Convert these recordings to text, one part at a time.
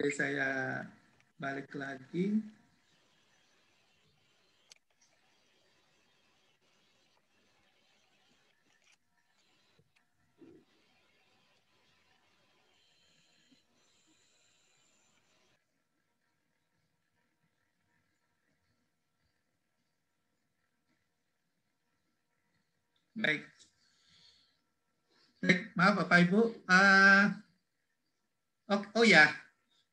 Jadi saya balik lagi. Baik. Baik, maaf Bapak Ibu. Oh ya,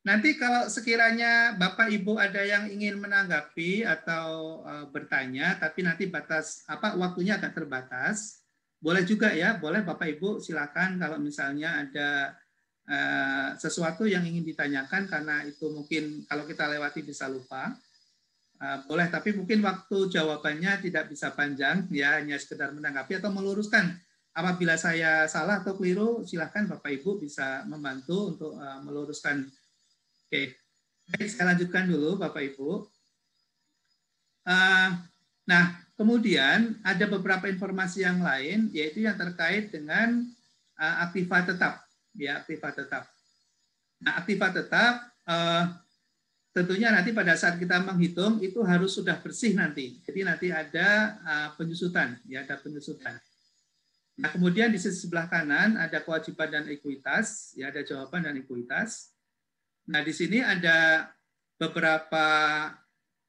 nanti kalau sekiranya Bapak Ibu ada yang ingin menanggapi atau bertanya, tapi nanti batas waktunya agak terbatas, boleh juga ya, boleh Bapak Ibu silakan kalau misalnya ada sesuatu yang ingin ditanyakan karena itu mungkin kalau kita lewati bisa lupa. Boleh, tapi mungkin waktu jawabannya tidak bisa panjang, ya hanya sekedar menanggapi atau meluruskan. Apabila saya salah atau keliru, silakan Bapak Ibu bisa membantu untuk meluruskan. Oke, baik, saya lanjutkan dulu Bapak Ibu. Nah, kemudian ada beberapa informasi yang lain, yaitu yang terkait dengan aktiva tetap, ya aktiva tetap. Nah, aktiva tetap tentunya nanti pada saat kita menghitung itu harus sudah bersih nanti. Jadi nanti ada penyusutan, ya ada penyusutan. Nah, kemudian di sisi sebelah kanan ada kewajiban dan ekuitas, ya ada jawaban dan ekuitas. Nah, di sini ada beberapa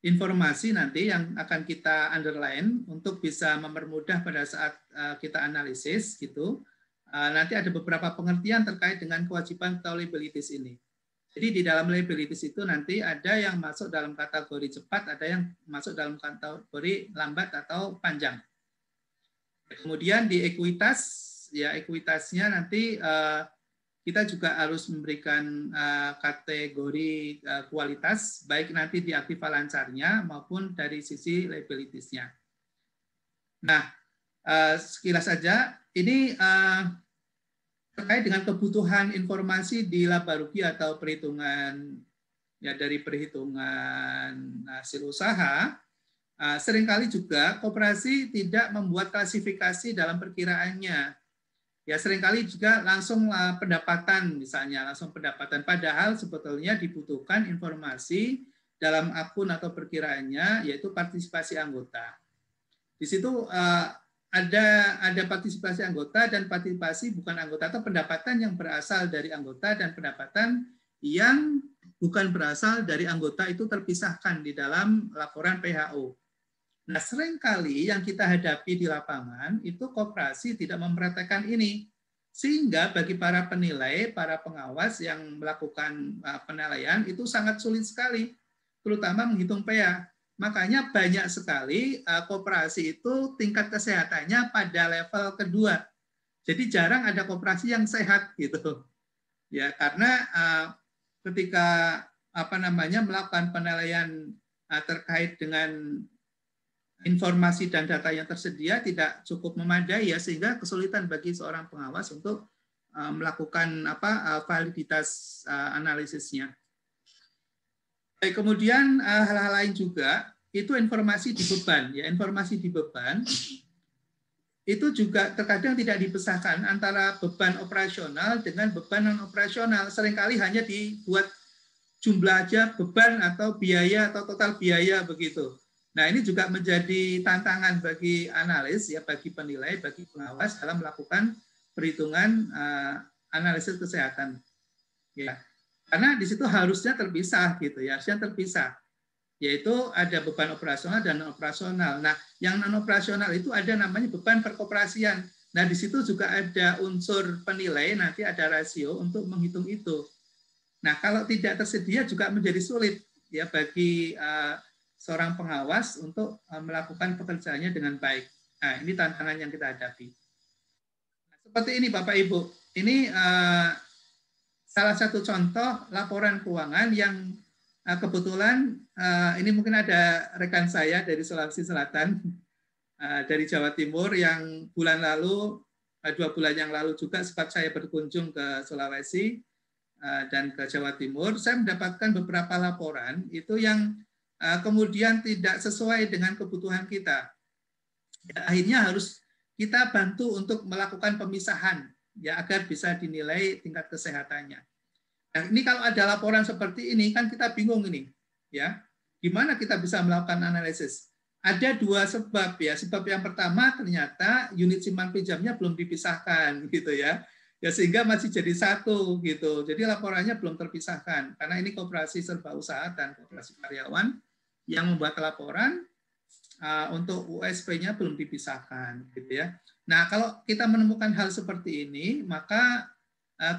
informasi nanti yang akan kita underline untuk bisa mempermudah pada saat kita analisis gitu. Nanti ada beberapa pengertian terkait dengan kewajiban atau liabilities ini. Jadi di dalam liabilities itu nanti ada yang masuk dalam kategori cepat, ada yang masuk dalam kategori lambat atau panjang. Kemudian di ekuitas, ya ekuitasnya nanti kita juga harus memberikan kategori kualitas, baik nanti di aktiva lancarnya maupun dari sisi liabilitiesnya. Nah, sekilas saja, ini terkait dengan kebutuhan informasi di laba rugi atau perhitungan ya dari perhitungan hasil usaha, seringkali juga koperasi tidak membuat klasifikasi dalam perkiraannya. Ya seringkali juga langsung pendapatan misalnya, langsung pendapatan. Padahal sebetulnya dibutuhkan informasi dalam akun atau perkiraannya, yaitu partisipasi anggota. Di situ ada partisipasi anggota dan partisipasi bukan anggota atau pendapatan yang berasal dari anggota dan pendapatan yang bukan berasal dari anggota itu terpisahkan di dalam laporan PHO. Nah, seringkali yang kita hadapi di lapangan itu koperasi tidak mempraktekkan ini. Sehingga bagi para penilai, para pengawas yang melakukan penilaian itu sangat sulit sekali, terutama menghitung PA. Makanya banyak sekali koperasi itu tingkat kesehatannya pada level kedua. Jadi jarang ada koperasi yang sehat gitu. Ya, karena ketika melakukan penilaian terkait dengan informasi dan data yang tersedia tidak cukup memadai ya sehingga kesulitan bagi seorang pengawas untuk melakukan validitas analisisnya. Kemudian hal-hal lain juga itu informasi di beban ya, informasi di beban itu juga terkadang tidak dipisahkan antara beban operasional dengan beban non operasional. Seringkali hanya dibuat jumlah aja beban atau biaya atau total biaya begitu. Nah, ini juga menjadi tantangan bagi analis ya, bagi penilai, bagi pengawas dalam melakukan perhitungan analisis kesehatan. Ya. Karena di situ harusnya terpisah gitu ya, harusnya terpisah. Yaitu ada beban operasional dan non operasional. Nah, yang non operasional itu ada namanya beban perkoperasian. Nah, di situ juga ada unsur penilai, nanti ada rasio untuk menghitung itu. Nah, kalau tidak tersedia juga menjadi sulit ya bagi seorang pengawas untuk melakukan pekerjaannya dengan baik. Nah, ini tantangan yang kita hadapi. Nah, seperti ini Bapak Ibu, ini salah satu contoh laporan keuangan yang kebetulan ini mungkin ada rekan saya dari Sulawesi Selatan, dari Jawa Timur yang bulan lalu, 2 bulan yang lalu juga sempat saya berkunjung ke Sulawesi dan ke Jawa Timur, saya mendapatkan beberapa laporan itu yang kemudian tidak sesuai dengan kebutuhan kita. Akhirnya harus kita bantu untuk melakukan pemisahan ya agar bisa dinilai tingkat kesehatannya. Nah, ini kalau ada laporan seperti ini kan kita bingung ini, ya. Gimana kita bisa melakukan analisis? Ada dua sebab ya. Sebab yang pertama ternyata unit simpan pinjamnya belum dipisahkan gitu ya. Ya sehingga masih jadi satu gitu. Jadi laporannya belum terpisahkan karena ini koperasi serba usaha dan koperasi karyawan yang membuat laporan untuk USP-nya belum dipisahkan gitu ya. Nah, kalau kita menemukan hal seperti ini, maka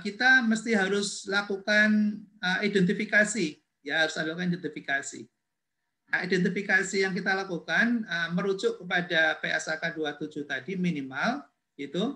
kita mesti harus lakukan identifikasi, ya harus lakukan identifikasi. Nah, identifikasi yang kita lakukan merujuk kepada PSAK 27 tadi minimal itu,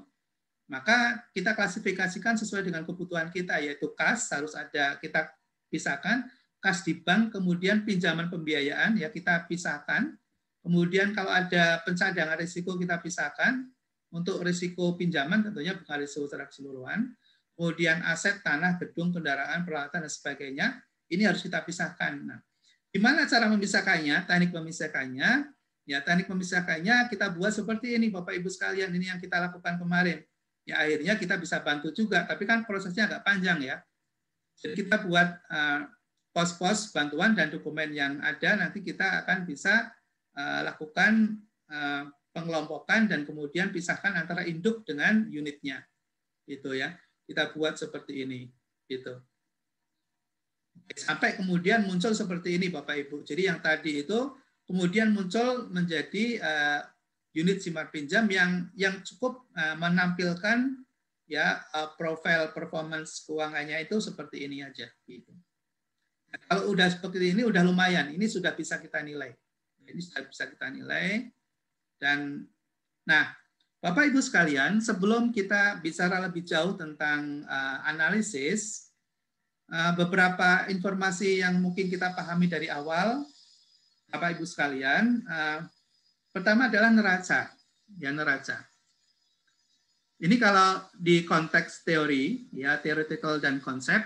maka kita klasifikasikan sesuai dengan kebutuhan kita, yaitu kas harus ada, kita pisahkan, kas di bank, kemudian pinjaman pembiayaan ya kita pisahkan, kemudian kalau ada pencadangan risiko kita pisahkan, untuk risiko pinjaman tentunya bukan risiko secara keseluruhan, kemudian aset, tanah, gedung, kendaraan, peralatan, dan sebagainya, ini harus kita pisahkan. Nah, gimana cara memisahkannya? Teknik memisahkannya, ya teknik memisahkannya kita buat seperti ini, Bapak Ibu sekalian, ini yang kita lakukan kemarin. Ya akhirnya kita bisa bantu juga, tapi kan prosesnya agak panjang ya. Jadi kita buat pos-pos bantuan dan dokumen yang ada, nanti kita akan bisa lakukan pengelompokan dan kemudian pisahkan antara induk dengan unitnya, gitu ya. Kita buat seperti ini, gitu. Sampai kemudian muncul seperti ini, Bapak Ibu. Jadi yang tadi itu kemudian muncul menjadi unit simpan pinjam yang cukup menampilkan ya profil performance keuangannya itu seperti ini aja. Gitu. Nah, kalau udah seperti ini udah lumayan. Ini sudah bisa kita nilai. Ini sudah bisa kita nilai. Dan nah, Bapak Ibu sekalian, sebelum kita bicara lebih jauh tentang analisis, beberapa informasi yang mungkin kita pahami dari awal, Bapak Ibu sekalian. Pertama adalah neraca, ya neraca. Ini kalau di konteks teori, ya theoretical dan konsep.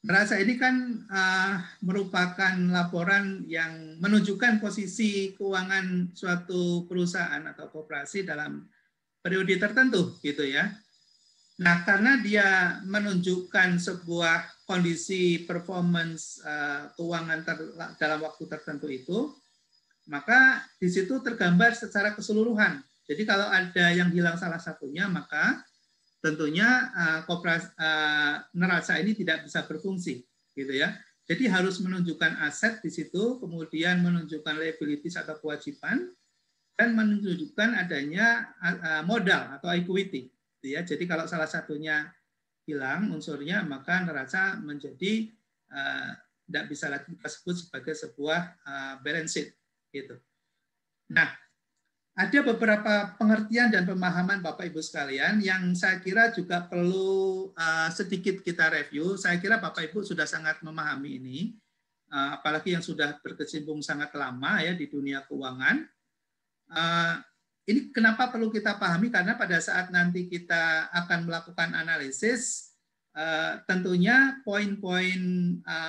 Neraca ini kan merupakan laporan yang menunjukkan posisi keuangan suatu perusahaan atau koperasi dalam periode tertentu, gitu ya. Nah, karena dia menunjukkan sebuah kondisi performance keuangan dalam waktu tertentu itu, maka di situ tergambar secara keseluruhan. Jadi kalau ada yang hilang salah satunya, maka tentunya neraca ini tidak bisa berfungsi, gitu ya. Jadi harus menunjukkan aset di situ, kemudian menunjukkan liabilities atau kewajiban, dan menunjukkan adanya modal atau equity. Ya, jadi kalau salah satunya hilang unsurnya, maka neraca menjadi tidak bisa lagi kita sebut sebagai sebuah balance sheet. Gitu. Nah, ada beberapa pengertian dan pemahaman Bapak Ibu sekalian yang saya kira juga perlu sedikit kita review. Saya kira Bapak Ibu sudah sangat memahami ini, apalagi yang sudah berkecimpung sangat lama ya di dunia keuangan. Ini kenapa perlu kita pahami? Karena pada saat nanti kita akan melakukan analisis, tentunya poin-poin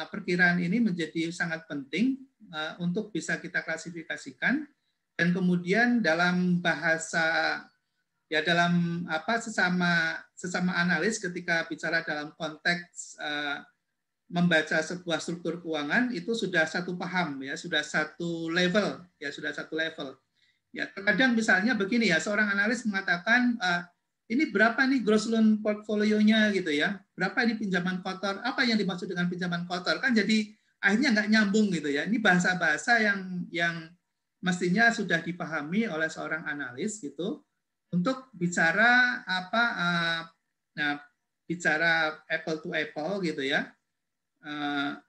perkiraan ini menjadi sangat penting untuk bisa kita klasifikasikan, dan kemudian dalam bahasa ya dalam sesama analis ketika bicara dalam konteks membaca sebuah struktur keuangan itu sudah satu paham ya, sudah satu level ya, sudah satu level. Ya, terkadang misalnya begini ya, seorang analis mengatakan ini berapa nih gross loan portfolionya gitu ya, berapa ini pinjaman kotor, apa yang dimaksud dengan pinjaman kotor, kan jadi akhirnya nggak nyambung gitu ya. Ini bahasa-bahasa yang mestinya sudah dipahami oleh seorang analis gitu untuk bicara bicara apple to apple gitu ya,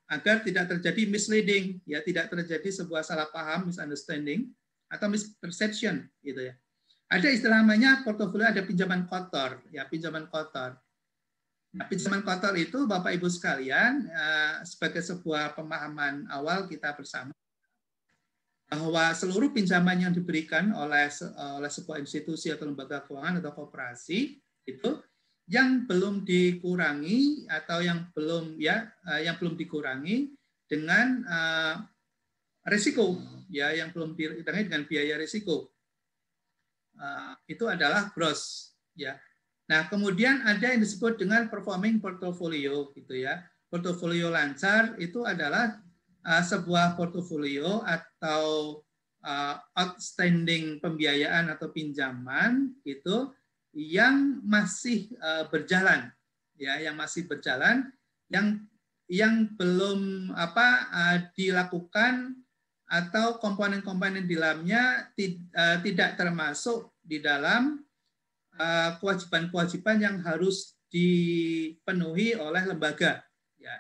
agar tidak terjadi misleading ya, tidak terjadi sebuah salah paham, misunderstanding atau misperception gitu ya. Ada istilah namanya portofolio ada pinjaman kotor ya, pinjaman kotor. Nah, pinjaman kotor itu Bapak Ibu sekalian sebagai sebuah pemahaman awal kita bersama bahwa seluruh pinjaman yang diberikan oleh sebuah institusi atau lembaga keuangan atau koperasi itu yang belum dikurangi atau yang belum dikurangi dengan risiko ya, yang belum dikurangi dengan biaya risiko itu adalah gross ya. Nah, kemudian ada yang disebut dengan performing portfolio gitu ya. Portofolio lancar itu adalah sebuah portofolio atau outstanding pembiayaan atau pinjaman itu yang masih berjalan ya, yang masih berjalan, yang belum dilakukan atau komponen-komponen di dalamnya tidak termasuk di dalam kewajiban-kewajiban yang harus dipenuhi oleh lembaga. Ya.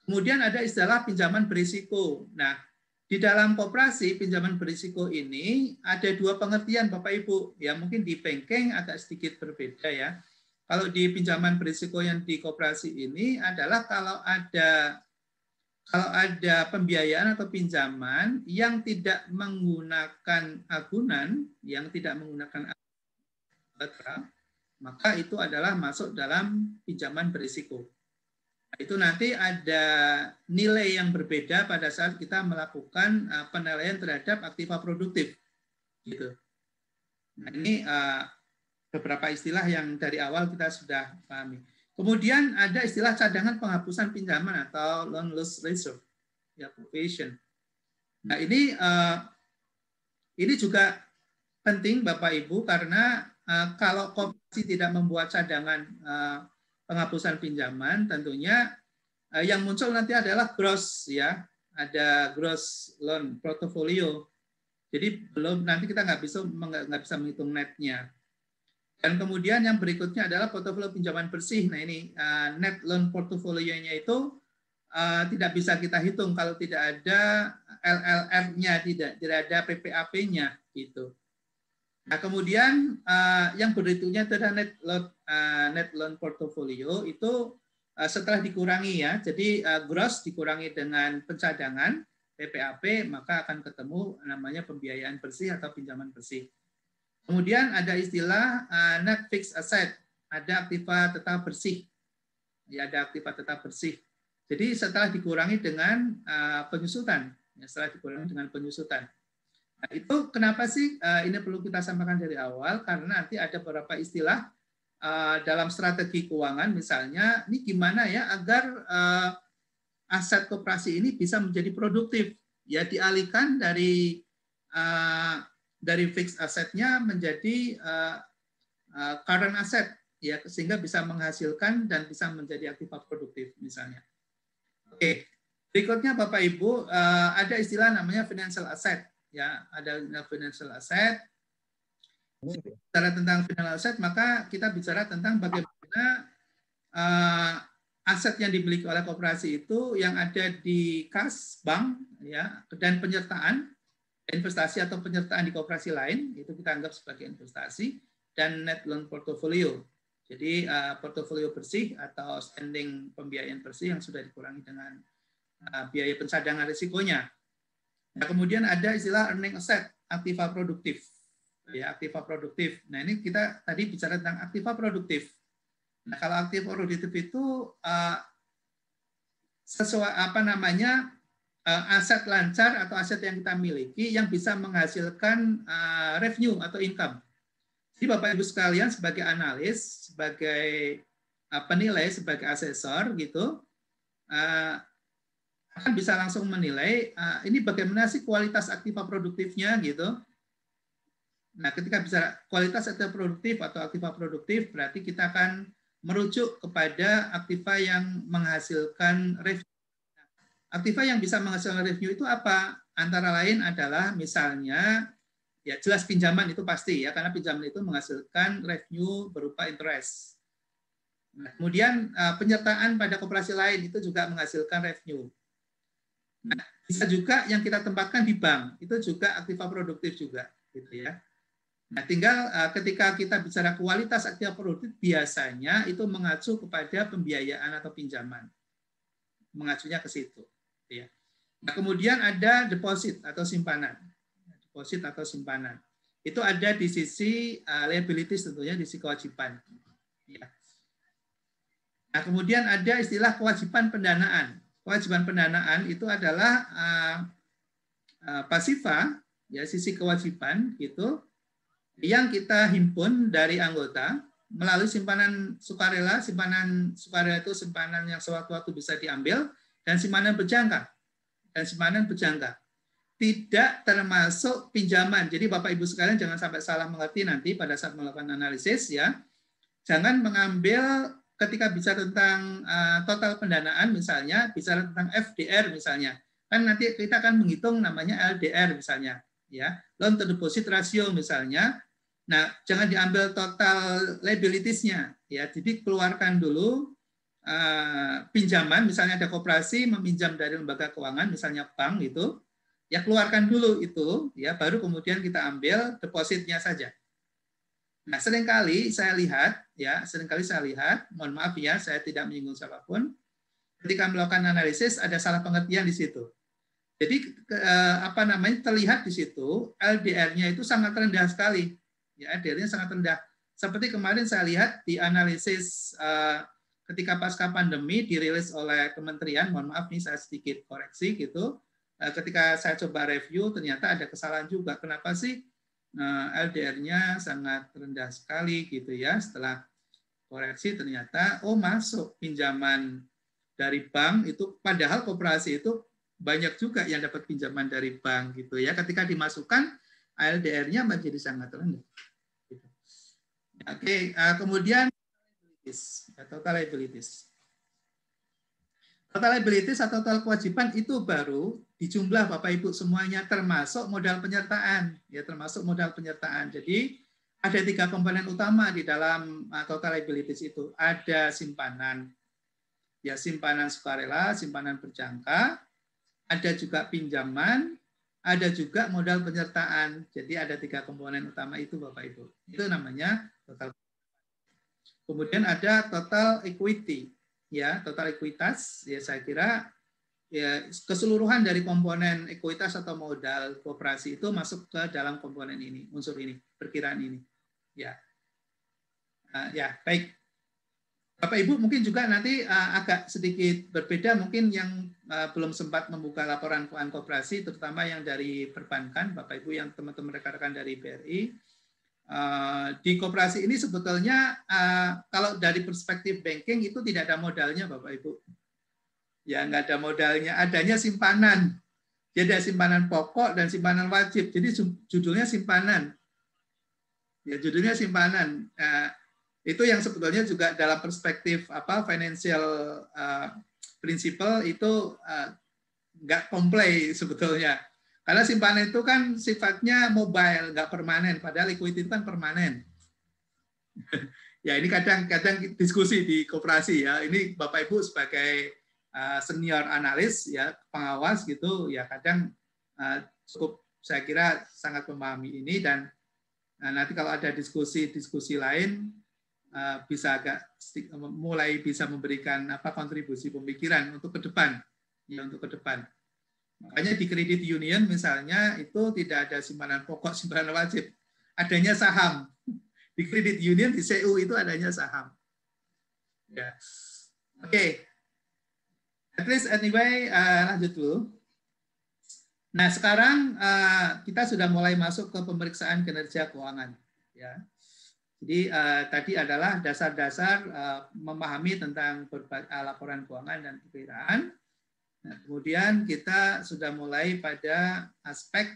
Kemudian ada istilah pinjaman berisiko. Nah, di dalam koperasi pinjaman berisiko ini ada dua pengertian Bapak Ibu. Ya, mungkin di banking agak sedikit berbeda ya. Kalau di pinjaman berisiko yang di koperasi ini adalah kalau ada pembiayaan atau pinjaman yang tidak menggunakan agunan, maka itu adalah masuk dalam pinjaman berisiko. Nah, itu nanti ada nilai yang berbeda pada saat kita melakukan penilaian terhadap aktiva produktif. Gitu. Nah, ini beberapa istilah yang dari awal kita sudah pahami. Kemudian ada istilah cadangan penghapusan pinjaman atau loan loss reserve, ya, provision. Nah, ini juga penting Bapak Ibu karena kalau koperasi tidak membuat cadangan penghapusan pinjaman, tentunya yang muncul nanti adalah gross ya, ada gross loan portfolio. Jadi nanti kita nggak bisa menghitung netnya. Dan kemudian yang berikutnya adalah portofolio pinjaman bersih. Nah ini net loan portfolio-nya itu tidak bisa kita hitung kalau tidak ada LLR-nya, tidak ada PPAP-nya gitu. Nah, kemudian yang berikutnya adalah net loan portfolio itu setelah dikurangi ya. Jadi gross dikurangi dengan pencadangan PPAP, maka akan ketemu namanya pembiayaan bersih atau pinjaman bersih. Kemudian ada istilah net fixed asset, ada aktiva tetap bersih. Ya, ada aktiva tetap bersih. Jadi setelah dikurangi dengan penyusutan, ya, Nah, itu kenapa sih ini perlu kita sampaikan dari awal, karena nanti ada beberapa istilah dalam strategi keuangan, misalnya ini gimana ya agar aset koperasi ini bisa menjadi produktif, ya dialihkan dari fixed assetnya menjadi current asset, ya sehingga bisa menghasilkan dan bisa menjadi aktiva produktif misalnya. Oke, berikutnya Bapak Ibu ada istilah namanya financial asset. Ya, ada financial asset. Bicara tentang financial asset, maka kita bicara tentang bagaimana aset yang dimiliki oleh koperasi itu yang ada di kas bank, ya, dan penyertaan investasi atau penyertaan di koperasi lain itu kita anggap sebagai investasi, dan net loan portfolio. Jadi portofolio bersih atau standing pembiayaan bersih yang sudah dikurangi dengan biaya pencadangan risikonya. Nah, kemudian ada istilah earning asset, aktiva produktif. Ya, aktiva produktif. Nah, ini kita tadi bicara tentang aktiva produktif. Nah, kalau aktiva produktif itu sesuai aset lancar atau aset yang kita miliki yang bisa menghasilkan revenue atau income. Jadi Bapak Ibu sekalian sebagai analis, sebagai penilai, sebagai asesor gitu, akan bisa langsung menilai ini bagaimana sih kualitas aktiva produktifnya gitu. Nah, ketika bicara kualitas aktiva produktif atau aktiva produktif, berarti kita akan merujuk kepada aktiva yang menghasilkan revenue. Aktiva yang bisa menghasilkan revenue itu apa? Antara lain adalah misalnya, ya jelas pinjaman itu pasti ya, karena pinjaman itu menghasilkan revenue berupa interest. Nah, kemudian penyertaan pada koperasi lain itu juga menghasilkan revenue. Nah, bisa juga yang kita tempatkan di bank, itu juga aktiva produktif juga, gitu ya. Nah, tinggal ketika kita bicara kualitas aktiva produktif, biasanya itu mengacu kepada pembiayaan atau pinjaman, mengacunya ke situ. Ya. Nah, kemudian ada deposit atau simpanan, itu ada di sisi liabilities tentunya, di sisi kewajiban. Ya. Nah, kemudian ada istilah kewajiban pendanaan. Kewajiban pendanaan itu adalah pasifa, ya sisi kewajiban gitu, yang kita himpun dari anggota, melalui simpanan sukarela. Simpanan sukarela itu simpanan yang sewaktu-waktu bisa diambil, dan simpanan berjangka. Tidak termasuk pinjaman. Jadi Bapak Ibu sekalian jangan sampai salah mengerti nanti pada saat melakukan analisis ya. Jangan mengambil ketika bicara tentang total pendanaan misalnya, bicara tentang FDR misalnya. Kan nanti kita akan menghitung namanya LDR misalnya, ya. Loan to deposit ratio misalnya. Nah, jangan diambil total liabilities-nya ya. Jadi keluarkan dulu pinjaman, misalnya ada koperasi meminjam dari lembaga keuangan misalnya bank itu, ya keluarkan dulu itu ya, baru kemudian kita ambil depositnya saja. Nah, seringkali saya lihat, mohon maaf ya, saya tidak menyinggung siapapun, ketika melakukan analisis ada salah pengertian di situ. Jadi terlihat di situ LDR-nya itu sangat rendah sekali, ya LDR-nya sangat rendah. Seperti kemarin saya lihat di analisis ketika pasca pandemi dirilis oleh kementerian, mohon maaf nih saya sedikit koreksi gitu. Ketika saya coba review ternyata ada kesalahan juga. Kenapa sih? LDR-nya sangat rendah sekali gitu ya. Setelah koreksi ternyata masuk pinjaman dari bank itu, padahal koperasi itu banyak juga yang dapat pinjaman dari bank gitu ya. Ketika dimasukkan LDR-nya menjadi sangat rendah. Gitu. Oke, kemudian total liabilities. Total liabilities atau total kewajiban itu baru dijumlah Bapak Ibu semuanya termasuk modal penyertaan, ya termasuk modal penyertaan. Jadi ada 3 komponen utama di dalam total liabilities itu. Ada simpanan, ya simpanan sukarela, simpanan berjangka, ada juga pinjaman, ada juga modal penyertaan. Jadi ada 3 komponen utama itu Bapak Ibu. Itu namanya total. Kemudian ada total equity. Ya, total ekuitas, ya saya kira ya keseluruhan dari komponen ekuitas atau modal koperasi itu masuk ke dalam komponen ini, unsur ini, perkiraan ini. Ya, ya baik. Bapak Ibu mungkin juga nanti agak sedikit berbeda, mungkin yang belum sempat membuka laporan keuangan koperasi, terutama yang dari perbankan, Bapak Ibu yang teman-teman rekan-rekan dari BRI. Di koperasi ini sebetulnya kalau dari perspektif banking itu tidak ada modalnya Bapak Ibu. Ya nggak ada modalnya, adanya simpanan. Jadi ada simpanan pokok dan simpanan wajib. Jadi judulnya simpanan. Ya judulnya simpanan. Itu yang sebetulnya juga dalam perspektif financial principle itu nggak komplain sebetulnya. Karena simpanan itu kan sifatnya mobile, nggak permanen. Padahal liquidity itu kan permanen. Ya ini kadang-kadang diskusi di koperasi ya. Ini Bapak Ibu sebagai senior analis ya, pengawas gitu ya, kadang cukup saya kira sangat memahami ini, dan nanti kalau ada diskusi lain bisa agak mulai bisa memberikan kontribusi pemikiran untuk ke depan ya, untuk ke depan. Makanya di kredit union misalnya itu tidak ada simpanan pokok, simpanan wajib. Adanya saham. Di kredit union, di CU itu adanya saham. Ya. Oke. At least anyway, lanjut dulu. Nah, sekarang kita sudah mulai masuk ke pemeriksaan kinerja keuangan. Ya. Jadi tadi adalah dasar-dasar memahami tentang laporan keuangan dan perkiraan. Nah, kemudian kita sudah mulai pada aspek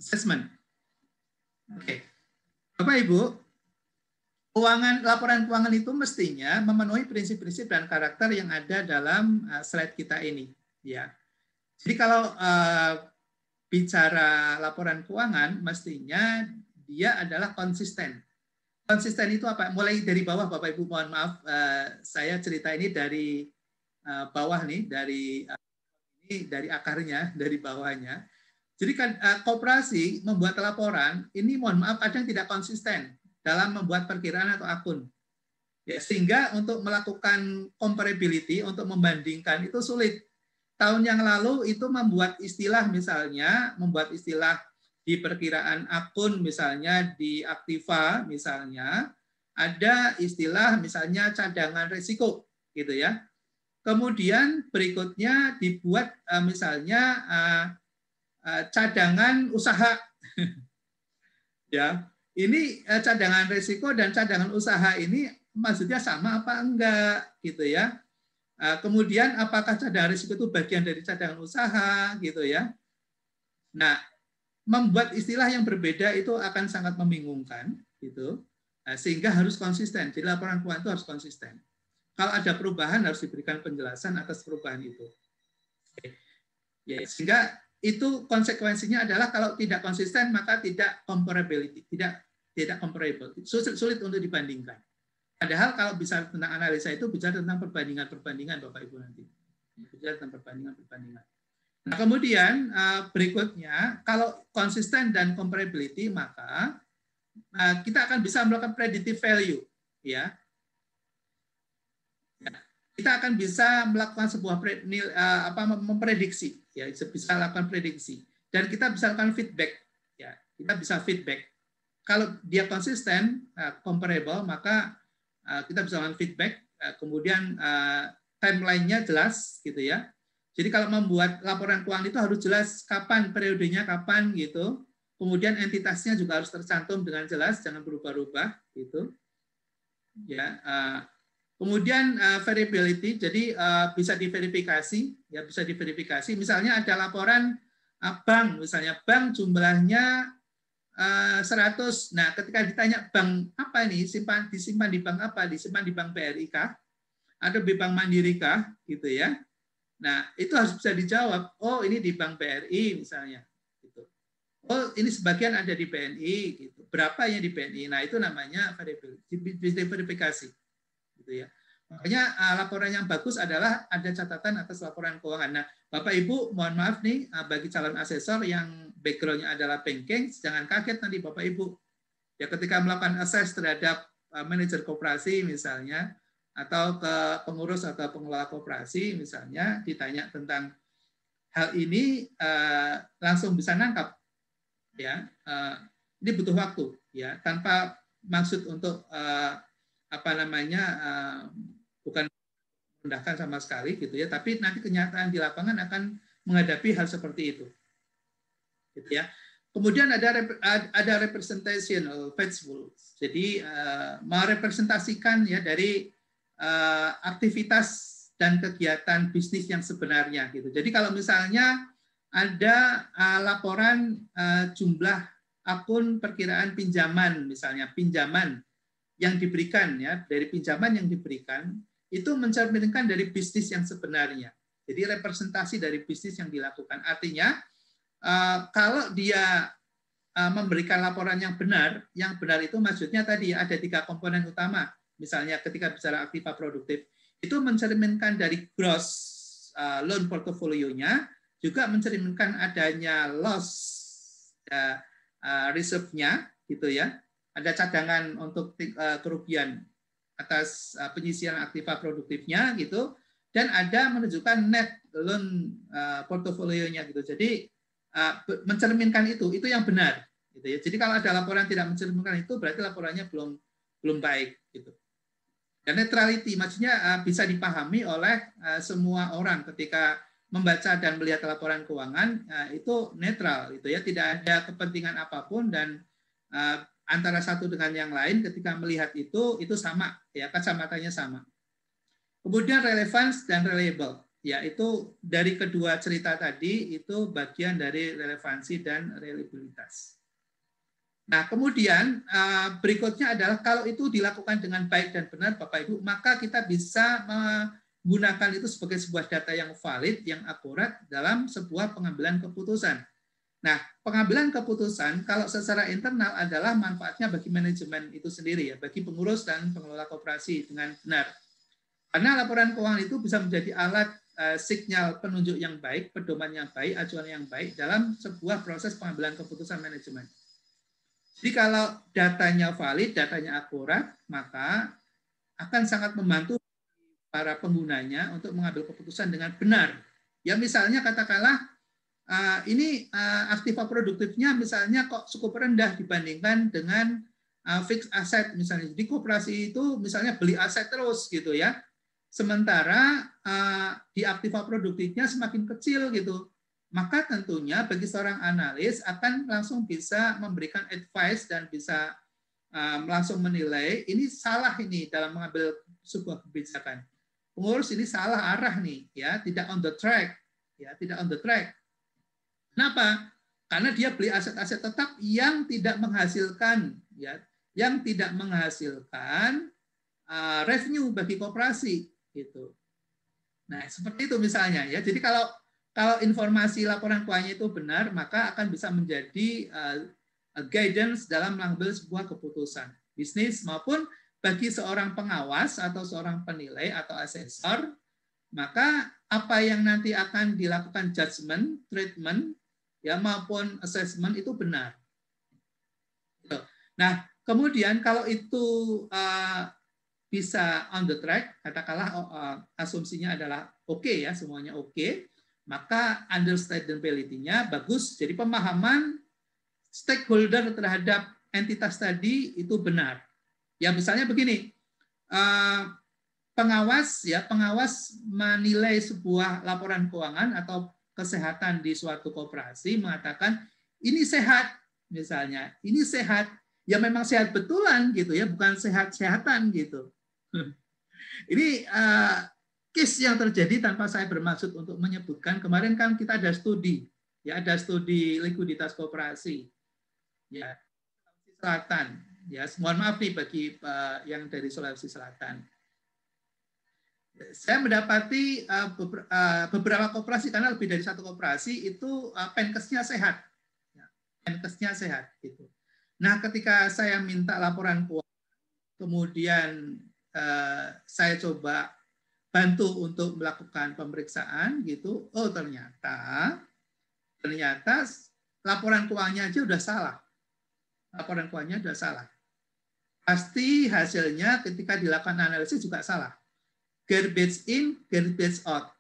assessment. Oke. Bapak Ibu, laporan keuangan itu mestinya memenuhi prinsip-prinsip dan karakter yang ada dalam slide kita ini, ya. Jadi kalau bicara laporan keuangan, mestinya dia adalah konsisten. Konsisten itu apa? Mulai dari bawah, Bapak Ibu, mohon maaf, saya cerita ini dari bawah nih, dari akarnya, dari bawahnya. Jadi kan koperasi membuat laporan, ini mohon maaf kadang tidak konsisten dalam membuat perkiraan atau akun. Ya, sehingga untuk melakukan comparability, untuk membandingkan itu sulit. Tahun yang lalu itu membuat istilah misalnya, di perkiraan akun misalnya di Aktiva misalnya ada istilah misalnya cadangan risiko gitu ya. Kemudian berikutnya dibuat misalnya cadangan usaha Ya, ini cadangan risiko dan cadangan usaha ini maksudnya sama apa enggak gitu ya. Kemudian apakah cadangan risiko itu bagian dari cadangan usaha gitu ya. Nah, membuat istilah yang berbeda itu akan sangat membingungkan gitu. Sehingga harus konsisten. Jadi laporan keuangan itu harus konsisten. Kalau ada perubahan harus diberikan penjelasan atas perubahan itu. Ya, sehingga itu konsekuensinya adalah kalau tidak konsisten maka tidak comparability, tidak comparable, sulit untuk dibandingkan. Padahal kalau bicara tentang analisa itu bicara tentang perbandingan Bapak Ibu nanti. Bicara tentang perbandingan. Nah, kemudian berikutnya kalau konsisten dan comparability maka kita akan bisa melakukan predictive value, ya. Kita akan bisa melakukan sebuah memprediksi, ya, bisa lakukan prediksi, dan kita bisa lakukan feedback, ya, kita bisa feedback. Kalau dia konsisten, comparable, maka kita bisa lakukan feedback, kemudian timeline-nya jelas, gitu ya. Jadi kalau membuat laporan keuangan itu harus jelas kapan periodenya, kapan gitu. Kemudian entitasnya juga harus tercantum dengan jelas, jangan berubah-ubah, gitu. Ya. Kemudian variability, jadi bisa diverifikasi, ya bisa diverifikasi. Misalnya ada laporan bank, misalnya bank jumlahnya 100. Nah, ketika ditanya bank apa ini, disimpan di bank apa? Disimpan di bank BRI kah? Atau di bank Mandiri kah? Gitu ya. Nah, itu harus bisa dijawab. Oh, ini di bank BRI misalnya. Gitu. Oh, ini sebagian ada di BNI. Gitu. Berapa yang di BNI? Nah, itu namanya verifikasi. Gitu ya. Makanya laporan yang bagus adalah ada catatan atas laporan keuangan. Nah, Bapak Ibu, mohon maaf nih bagi calon asesor yang background-nya adalah banking, jangan kaget nanti Bapak Ibu. Ya ketika melakukan assess terhadap manajer koperasi misalnya, atau ke pengurus atau pengelola koperasi misalnya, ditanya tentang hal ini langsung bisa nangkap. Ya, ini butuh waktu ya, tanpa maksud untuk bukan merendahkan sama sekali gitu ya, tapi nanti kenyataan di lapangan akan menghadapi hal seperti itu. Gitu ya. Kemudian ada representation factual. Jadi merepresentasikan ya dari aktivitas dan kegiatan bisnis yang sebenarnya gitu. Jadi kalau misalnya ada laporan jumlah akun perkiraan pinjaman misalnya, pinjaman yang diberikan ya, dari pinjaman yang diberikan itu mencerminkan dari bisnis yang sebenarnya. Jadi representasi dari bisnis yang dilakukan. Artinya kalau dia memberikan laporan yang benar itu maksudnya tadi ada 3 komponen utama. Misalnya ketika bicara aktiva produktif, itu mencerminkan dari gross loan portofolionya, juga mencerminkan adanya loss reserve-nya, gitu ya. Ada cadangan untuk kerugian atas penyisian aktiva produktifnya, gitu. Dan ada menunjukkan net loan portofolionya, gitu. Jadi mencerminkan itu yang benar. Gitu ya. Jadi kalau ada laporan tidak mencerminkan itu, berarti laporannya belum baik. Gitu. Dan neutrality, maksudnya bisa dipahami oleh semua orang ketika membaca dan melihat laporan keuangan itu netral, gitu ya, tidak ada kepentingan apapun dan antara satu dengan yang lain ketika melihat itu sama, ya kacamatanya sama. Kemudian relevance dan reliable, ya itu dari kedua cerita tadi itu bagian dari relevansi dan reliabilitas. Nah, kemudian berikutnya adalah kalau itu dilakukan dengan baik dan benar, Bapak Ibu, maka kita bisa menggunakan itu sebagai sebuah data yang valid, yang akurat dalam sebuah pengambilan keputusan. Nah, pengambilan keputusan kalau secara internal adalah manfaatnya bagi manajemen itu sendiri, ya, bagi pengurus dan pengelola koperasi dengan benar. Karena laporan keuangan itu bisa menjadi alat sinyal penunjuk yang baik, pedoman yang baik, acuan yang baik dalam sebuah proses pengambilan keputusan manajemen. Jadi kalau datanya valid, datanya akurat, maka akan sangat membantu para penggunanya untuk mengambil keputusan dengan benar. Ya misalnya katakanlah ini aktiva produktifnya misalnya kok cukup rendah dibandingkan dengan fixed asset misalnya. Jadi koperasi itu misalnya beli aset terus gitu ya. Sementara di aktiva produktifnya semakin kecil gitu. maka tentunya bagi seorang analis akan langsung bisa memberikan advice dan bisa langsung menilai ini salah ini dalam mengambil sebuah kebijakan. Pengurus ini salah arah nih, ya, tidak on the track, ya, tidak on the track. Kenapa? Karena dia beli aset-aset tetap yang tidak menghasilkan, ya, yang tidak menghasilkan revenue bagi koperasi, gitu. Nah, seperti itu misalnya, ya. Jadi kalau informasi laporan keuangannya itu benar, maka akan bisa menjadi guidance dalam mengambil sebuah keputusan bisnis maupun bagi seorang pengawas atau seorang penilai atau asesor, maka apa yang nanti akan dilakukan judgment, treatment, ya maupun assessment itu benar. Nah, kemudian kalau itu bisa on the track, katakanlah asumsinya adalah oke, ya, semuanya oke, maka understandability-nya bagus. Jadi pemahaman stakeholder terhadap entitas tadi itu benar. Ya, misalnya begini, pengawas menilai sebuah laporan keuangan atau kesehatan di suatu koperasi, mengatakan ini sehat, misalnya ini sehat, ya memang sehat betulan gitu, ya, bukan sehat-sehatan gitu. Ini case yang terjadi tanpa saya bermaksud untuk menyebutkan. Kemarin kan kita ada studi, ya, ada studi likuiditas koperasi. Ya, Sulawesi Selatan. Ya, mohon maaf nih bagi yang dari Sulawesi Selatan. Saya mendapati beberapa koperasi, karena lebih dari satu koperasi itu penkesnya sehat. Ya, penkesnya sehat gitu. Nah, ketika saya minta laporan keuangan, kemudian saya coba bantu untuk melakukan pemeriksaan gitu. Oh, ternyata laporan keuangannya aja udah salah. Laporan keuangannya sudah salah. Pasti hasilnya ketika dilakukan analisis juga salah. Garbage in, garbage out.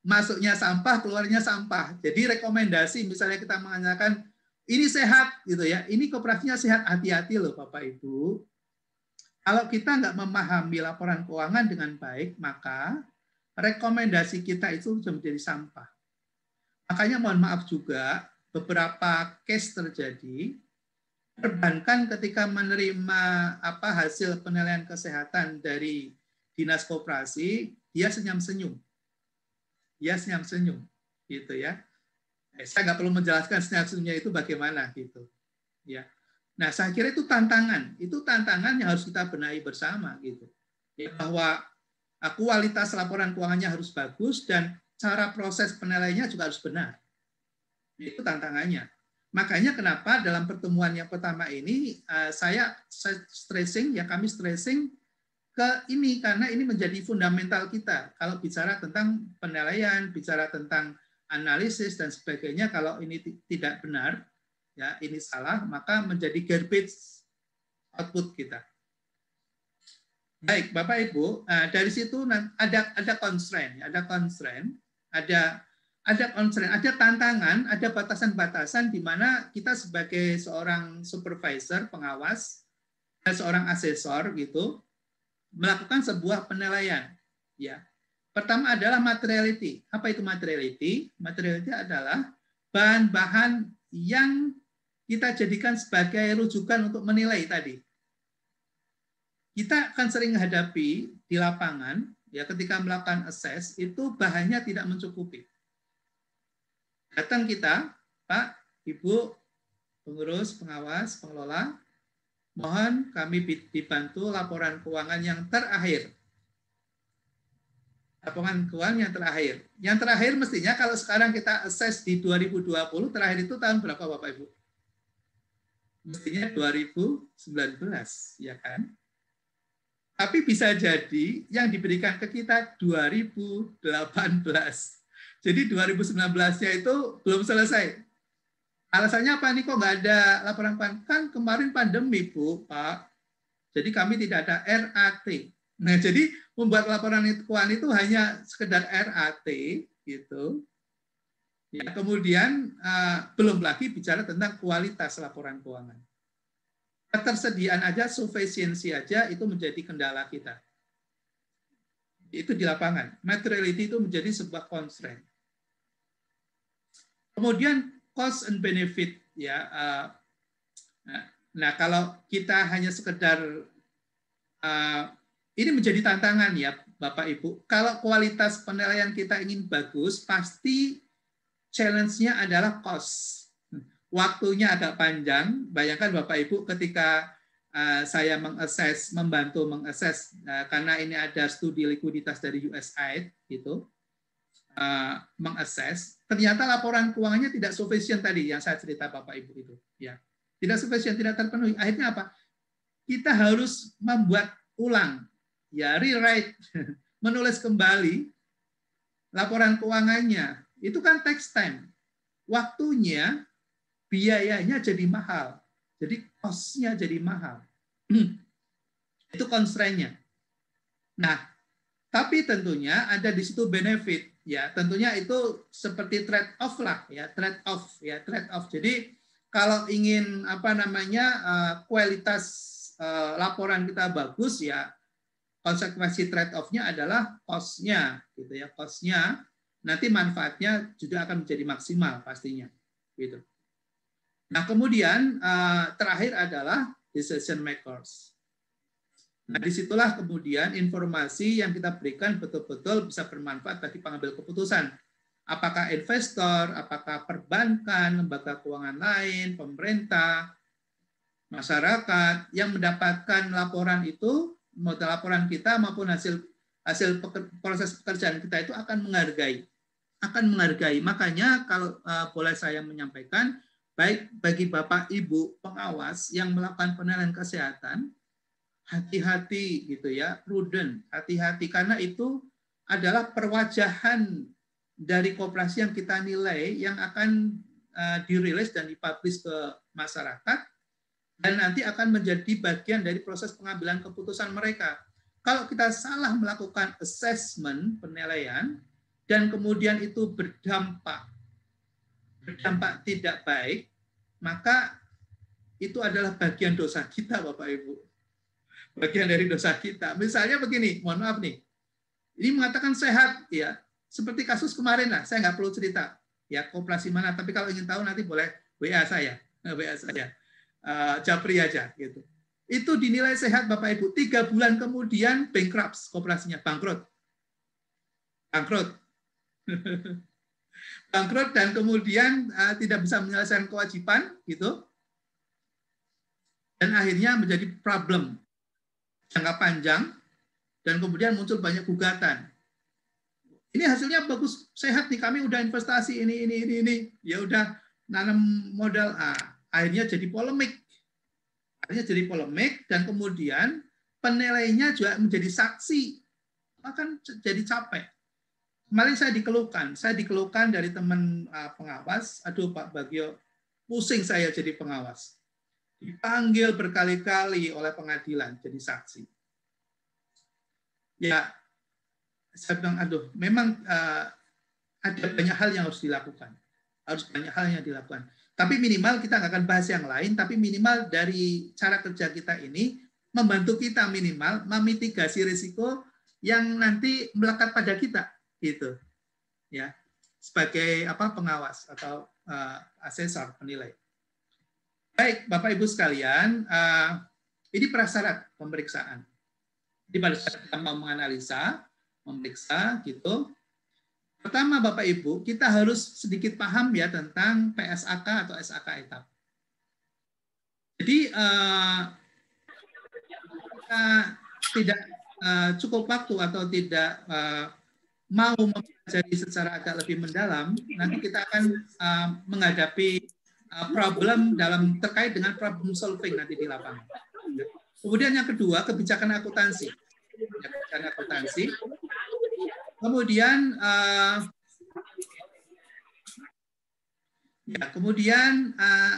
Masuknya sampah, keluarnya sampah. Jadi rekomendasi misalnya kita mengatakan ini sehat gitu, ya. Ini koperasinya sehat, hati-hati loh Bapak Ibu. Kalau kita nggak memahami laporan keuangan dengan baik, maka rekomendasi kita itu bisa menjadi sampah. Makanya mohon maaf juga beberapa case terjadi. Perbankan ketika menerima hasil penilaian kesehatan dari dinas koperasi, dia senyum-senyum. Dia senyum-senyum, gitu ya. Saya nggak perlu menjelaskan senyum-senyumnya itu bagaimana, gitu. Ya. Nah, saya kira itu tantangan yang harus kita benahi bersama, gitu. Ya, bahwa kualitas laporan keuangannya harus bagus dan cara proses penilaiannya juga harus benar. Itu tantangannya. Makanya kenapa dalam pertemuan yang pertama ini saya stressing, ya, kami stressing ke ini karena ini menjadi fundamental kita. Kalau bicara tentang penilaian, bicara tentang analisis dan sebagainya, kalau ini tidak benar, ya, ini salah, maka menjadi garbage output kita. Baik, Bapak Ibu, dari situ ada constraint, ada tantangan, ada batasan-batasan di mana kita sebagai seorang supervisor, pengawas, dan seorang asesor gitu melakukan sebuah penilaian. Ya, pertama adalah materiality. Apa itu materiality? Materiality adalah bahan-bahan yang kita jadikan sebagai rujukan untuk menilai tadi. Kita akan sering menghadapi di lapangan, ya, ketika melakukan assess itu bahannya tidak mencukupi. Datang kita, Pak, Ibu, pengurus, pengawas, pengelola, mohon kami dibantu laporan keuangan yang terakhir. Laporan keuangan yang terakhir. Yang terakhir mestinya kalau sekarang kita assess di 2020, terakhir itu tahun berapa Bapak Ibu? Mestinya 2019, ya kan? Tapi bisa jadi yang diberikan ke kita 2018. Jadi 2019-nya itu belum selesai. Alasannya apa nih kok nggak ada laporan keuangan? Kan kemarin pandemi, Bu, Pak. Jadi kami tidak ada RAT. Nah, jadi membuat laporan keuangan itu hanya sekedar RAT gitu. Ya, kemudian belum lagi bicara tentang kualitas laporan keuangan. Ketersediaan aja, sufficiency aja itu menjadi kendala kita. Itu di lapangan. Materiality itu menjadi sebuah constraint. Kemudian cost and benefit ya. Nah, kalau kita hanya sekedar ini menjadi tantangan ya Bapak Ibu. Kalau kualitas penilaian kita ingin bagus, pasti challenge-nya adalah cost. Waktunya agak panjang. Bayangkan Bapak Ibu ketika saya membantu mengakses karena ini ada studi likuiditas dari USAID gitu. Mengakses, ternyata laporan keuangannya tidak sufficient tadi yang saya cerita Bapak Ibu itu, ya. Tidak sufficient, tidak terpenuhi. Akhirnya apa? Kita harus membuat ulang, ya, rewrite, menulis kembali laporan keuangannya. Itu kan takes time. Waktunya, biayanya jadi mahal. Jadi cost-nya jadi mahal. Itu constraint-nya. Nah, tapi tentunya ada di situ benefit. Ya, tentunya itu seperti trade off lah, ya, trade off. Jadi kalau ingin kualitas laporan kita bagus, ya konsekuensi trade off-nya adalah cost-nya, gitu ya, cost-nya. Nanti manfaatnya juga akan menjadi maksimal pastinya, gitu. Nah, kemudian terakhir adalah decision makers. Nah, disitulah kemudian informasi yang kita berikan betul-betul bisa bermanfaat bagi pengambil keputusan. Apakah investor, apakah perbankan, lembaga keuangan lain, pemerintah, masyarakat yang mendapatkan laporan itu, modal laporan kita maupun hasil proses pekerjaan kita itu akan menghargai. Makanya kalau boleh saya menyampaikan, baik bagi Bapak Ibu pengawas yang melakukan penilaian kesehatan, hati-hati gitu ya, prudent, hati-hati karena itu adalah perwajahan dari koperasi yang kita nilai yang akan dirilis dan dipublish ke masyarakat dan nanti akan menjadi bagian dari proses pengambilan keputusan mereka. Kalau kita salah melakukan assessment penilaian dan kemudian itu berdampak tidak baik, maka itu adalah bagian dosa kita Bapak Ibu. Bagian dari dosa kita. Misalnya begini, mohon maaf nih. Ini mengatakan sehat, ya. Seperti kasus kemarin lah, saya nggak perlu cerita. Ya, koperasi mana, tapi kalau ingin tahu nanti boleh WA saya. Japri aja, gitu. Itu dinilai sehat Bapak Ibu. 3 bulan kemudian bankrupt, koperasinya bangkrut. Bangkrut dan kemudian tidak bisa menyelesaikan kewajiban, gitu. Dan akhirnya menjadi problem jangka panjang, dan kemudian muncul banyak gugatan. Ini hasilnya bagus, sehat nih, kami udah investasi ini. Ya udah nanam modal, akhirnya jadi polemik. Dan kemudian penilainya juga menjadi saksi. Akan jadi capek. Kemarin saya dikeluhkan dari teman pengawas, aduh Pak Bagio, pusing saya jadi pengawas. Dipanggil berkali-kali oleh pengadilan jadi saksi. Ya, saya bilang, aduh, memang ada banyak hal yang harus dilakukan. Tapi minimal kita nggak akan bahas yang lain, tapi minimal dari cara kerja kita ini membantu kita minimal memitigasi risiko yang nanti melekat pada kita, gitu. Ya, sebagai pengawas atau asesor penilai. Baik, Bapak Ibu sekalian, ini prasyarat pemeriksaan. Jadi pada saat kita mau memeriksa gitu. Pertama Bapak Ibu, kita harus sedikit paham ya tentang PSAK atau SAK etap. Jadi kita tidak cukup waktu atau tidak mau mempelajari secara agak lebih mendalam, nanti kita akan menghadapi problem terkait dengan problem solving nanti di lapangan. Kemudian yang kedua, kebijakan akuntansi. Kemudian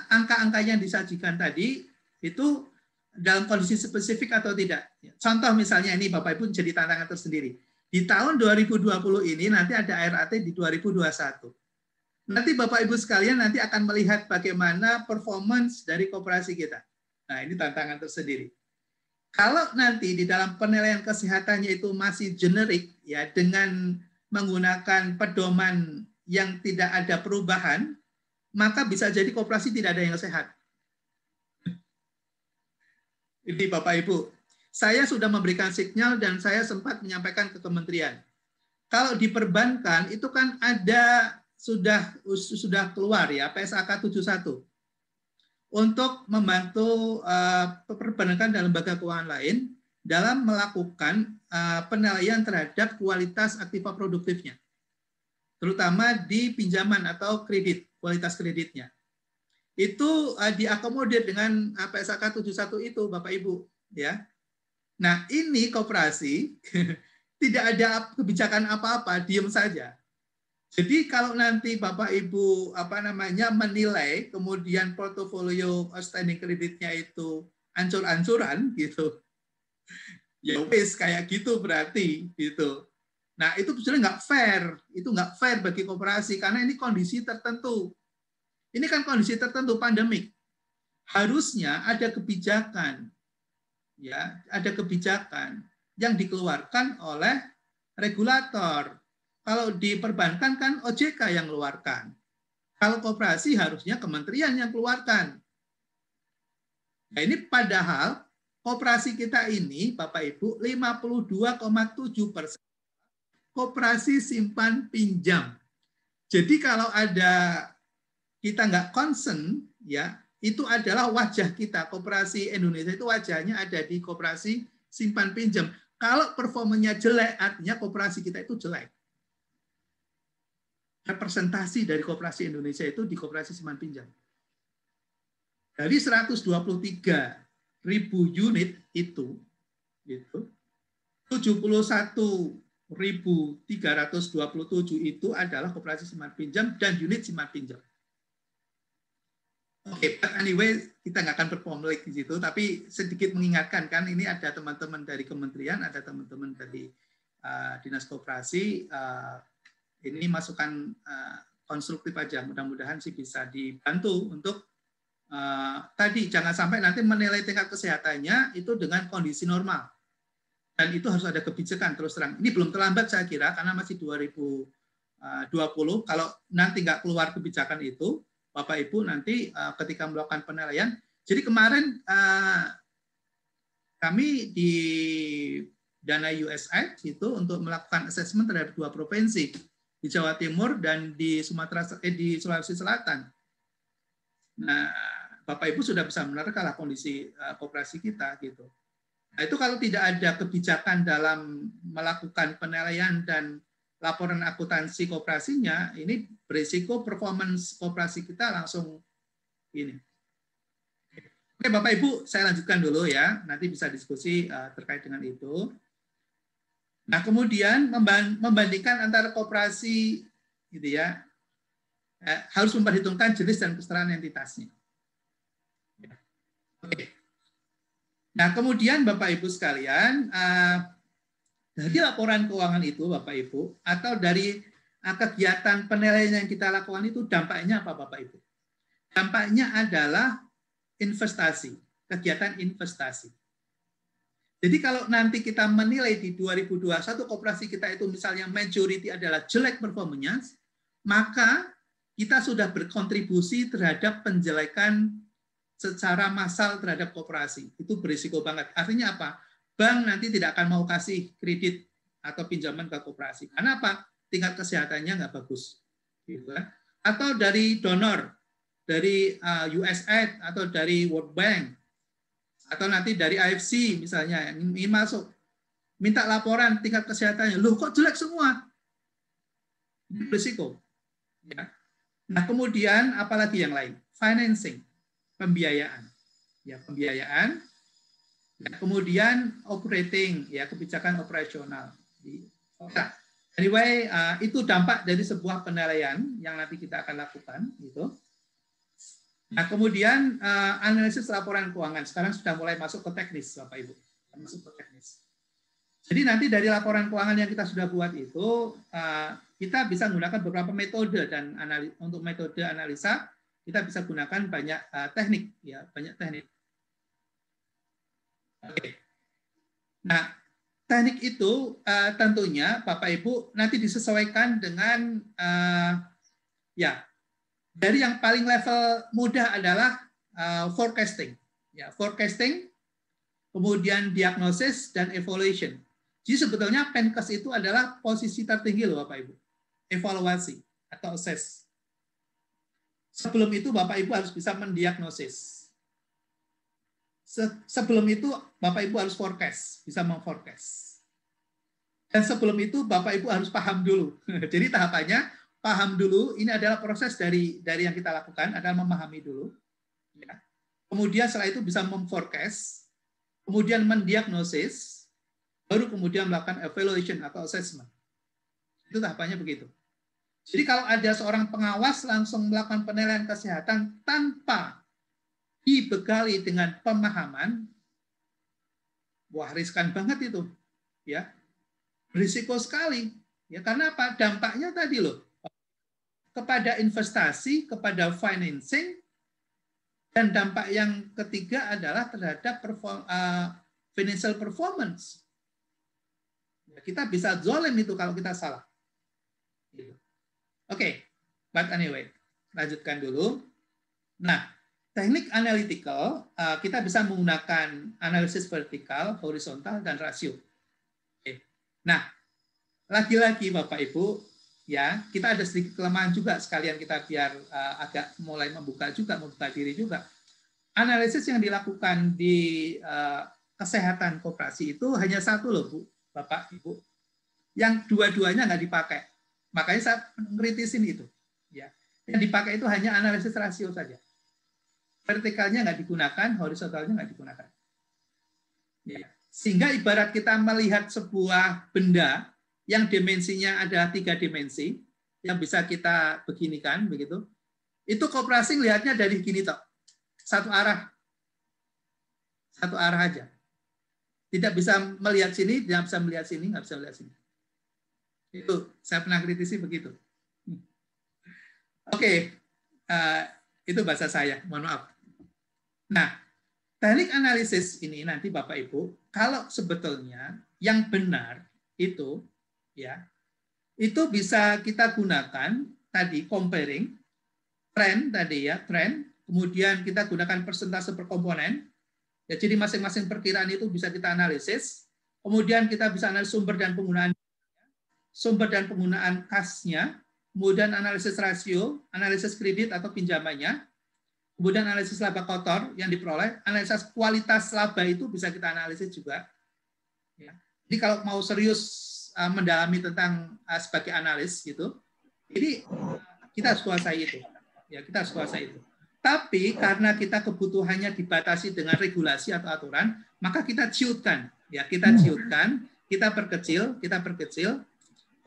angka-angka yang disajikan tadi itu dalam kondisi spesifik atau tidak. Contoh misalnya ini Bapak Ibu jadi tantangan tersendiri. Di tahun 2020 ini nanti ada RAT di 2021. Nanti Bapak Ibu sekalian nanti akan melihat bagaimana performance dari koperasi kita. Nah, ini tantangan tersendiri. Kalau nanti di dalam penilaian kesehatannya itu masih generik ya dengan menggunakan pedoman yang tidak ada perubahan, maka bisa jadi koperasi tidak ada yang sehat. Ini Bapak Ibu, saya sudah memberikan sinyal dan saya sempat menyampaikan ke kementerian. Kalau di perbankan itu kan ada sudah keluar ya PSAK 71 untuk membantu perbankan dan lembaga keuangan lain dalam melakukan penilaian terhadap kualitas aktiva produktifnya, terutama di pinjaman atau kredit, kualitas kreditnya. Itu diakomodir dengan PSAK 71 itu, Bapak Ibu, ya. Nah, ini koperasi tidak ada kebijakan apa-apa, diam saja. Jadi kalau nanti Bapak Ibu menilai kemudian portofolio outstanding kreditnya itu ancur-ancuran gitu, ya wis kayak gitu berarti gitu. Nah itu sebenarnya nggak fair, itu nggak fair bagi koperasi karena ini kondisi tertentu. Ini kan kondisi tertentu pandemik. Harusnya ada kebijakan, ya ada kebijakan yang dikeluarkan oleh regulator. Kalau di perbankan kan OJK yang keluarkan. Kalau koperasi harusnya kementerian yang keluarkan. Nah ini padahal koperasi kita ini, Bapak Ibu, 52,7% koperasi simpan pinjam. Jadi kalau ada kita nggak concern, ya itu adalah wajah kita. Koperasi Indonesia itu wajahnya ada di koperasi simpan pinjam. Kalau performanya jelek, artinya koperasi kita itu jelek. Representasi dari koperasi Indonesia itu di koperasi simpan pinjam. Dari 123.000 unit itu 71.327 itu adalah koperasi simpan pinjam dan unit simpan pinjam. Oke, but anyway, kita nggak akan berpolemik di situ, tapi sedikit mengingatkan kan, ini ada teman-teman dari kementerian, ada teman-teman dari dinas koperasi. Ini masukan konstruktif aja, mudah-mudahan sih bisa dibantu untuk tadi jangan sampai nanti menilai tingkat kesehatannya itu dengan kondisi normal. Dan itu harus ada kebijakan terus terang. Ini belum terlambat saya kira karena masih 2020. Kalau nanti nggak keluar kebijakan itu, Bapak Ibu nanti ketika melakukan penilaian. Jadi kemarin kami di dana USAID itu untuk melakukan assessment terhadap 2 provinsi di Jawa Timur dan di di Sulawesi Selatan. Nah, Bapak Ibu sudah bisa menerka kondisi koperasi kita gitu. Nah, itu kalau tidak ada kebijakan dalam melakukan penilaian dan laporan akuntansi koperasinya, ini berisiko performance koperasi kita langsung ini. Oke, Bapak Ibu, saya lanjutkan dulu ya. Nanti bisa diskusi terkait dengan itu. Nah, kemudian membandingkan antara koperasi gitu ya, harus memperhitungkan jenis dan kesetaraan entitasnya. Oke. Nah, kemudian Bapak Ibu sekalian, dari laporan keuangan itu Bapak Ibu, atau dari kegiatan penilaian yang kita lakukan itu dampaknya apa Bapak Ibu? Dampaknya adalah investasi, kegiatan investasi. Jadi kalau nanti kita menilai di 2021 koperasi kita itu misalnya majority adalah jelek performanya, maka kita sudah berkontribusi terhadap penjelekan secara massal terhadap koperasi. Itu berisiko banget. Artinya apa? Bank nanti tidak akan mau kasih kredit atau pinjaman ke koperasi. Karena apa? Tingkat kesehatannya nggak bagus. Gitu kan? Atau dari donor, dari USAID atau dari World Bank, atau nanti dari AFC misalnya yang ingin masuk, minta laporan tingkat kesehatannya, loh kok jelek semua? Berisiko. Ya. Nah kemudian apalagi yang lain? Financing, pembiayaan. Ya, pembiayaan. Ya, kemudian operating, ya kebijakan operasional. Nah, anyway, itu dampak dari sebuah penilaian yang nanti kita akan lakukan. Gitu. Nah, kemudian analisis laporan keuangan. Sekarang sudah mulai masuk ke teknis, Bapak Ibu. Masuk ke teknis. Jadi nanti dari laporan keuangan yang kita sudah buat itu, kita bisa menggunakan beberapa metode dan untuk metode analisa kita bisa gunakan banyak teknik, ya banyak teknik. Oke. Nah, teknik itu tentunya Bapak Ibu nanti disesuaikan dengan ya Dari yang paling level mudah adalah forecasting. Ya, forecasting, kemudian diagnosis dan evaluation. Jadi sebetulnya PENKES itu adalah posisi tertinggi loh Bapak Ibu. Evaluasi atau assess. Sebelum itu Bapak Ibu harus bisa mendiagnosis. Sebelum itu Bapak Ibu harus forecast, bisa memforecast. Dan sebelum itu Bapak Ibu harus paham dulu. Jadi tahapannya paham dulu, ini adalah proses dari yang kita lakukan, adalah memahami dulu. Ya. Kemudian setelah itu bisa memforecast, kemudian mendiagnosis, baru kemudian melakukan evaluation atau assessment. Itu tahapannya begitu. Jadi kalau ada seorang pengawas langsung melakukan penilaian kesehatan tanpa dibekali dengan pemahaman, wah riskan banget itu, ya, risiko sekali, ya karena apa? Dampaknya tadi loh, kepada investasi, kepada financing, dan dampak yang ketiga adalah terhadap financial performance. Ya, kita bisa zolim itu kalau kita salah. Oke, but anyway, lanjutkan dulu. Nah, teknik analytical, kita bisa menggunakan analisis vertikal, horizontal, dan rasio. Oke. Nah, lagi-lagi Bapak Ibu, ya kita ada sedikit kelemahan juga sekalian kita biar agak mulai membuka diri juga. Analisis yang dilakukan di kesehatan koperasi itu hanya satu loh Bu, Bapak Ibu. Yang dua-duanya nggak dipakai. Makanya saya ngeritisin itu. Ya. Yang dipakai itu hanya analisis rasio saja. Vertikalnya nggak digunakan, horizontalnya nggak digunakan. Ya. Sehingga ibarat kita melihat sebuah benda yang dimensinya ada 3 dimensi, yang bisa kita beginikan, begitu. Itu koperasi lihatnya dari gini toh, satu arah aja. Tidak bisa melihat sini, tidak bisa melihat sini, nggak bisa melihat sini. Itu saya pernah kritisi begitu. Oke, itu bahasa saya, mohon maaf. Nah, teknik analisis ini nanti Bapak Ibu, kalau sebetulnya yang benar itu, ya, itu bisa kita gunakan tadi comparing trend tadi ya, trend, kemudian kita gunakan persentase per komponen. Ya, jadi masing-masing perkiraan itu bisa kita analisis. Kemudian kita bisa analisis sumber dan penggunaan kasnya, kemudian analisis rasio, analisis kredit atau pinjamannya, kemudian analisis laba kotor yang diperoleh, analisis kualitas laba itu bisa kita analisis juga. Ya. Jadi kalau mau serius mendalami tentang sebagai analis gitu, jadi kita harus kuasai itu. Ya, kita harus kuasai itu. Tapi karena kita kebutuhannya dibatasi dengan regulasi atau aturan, maka kita ciutkan. Ya, kita ciutkan, kita perkecil.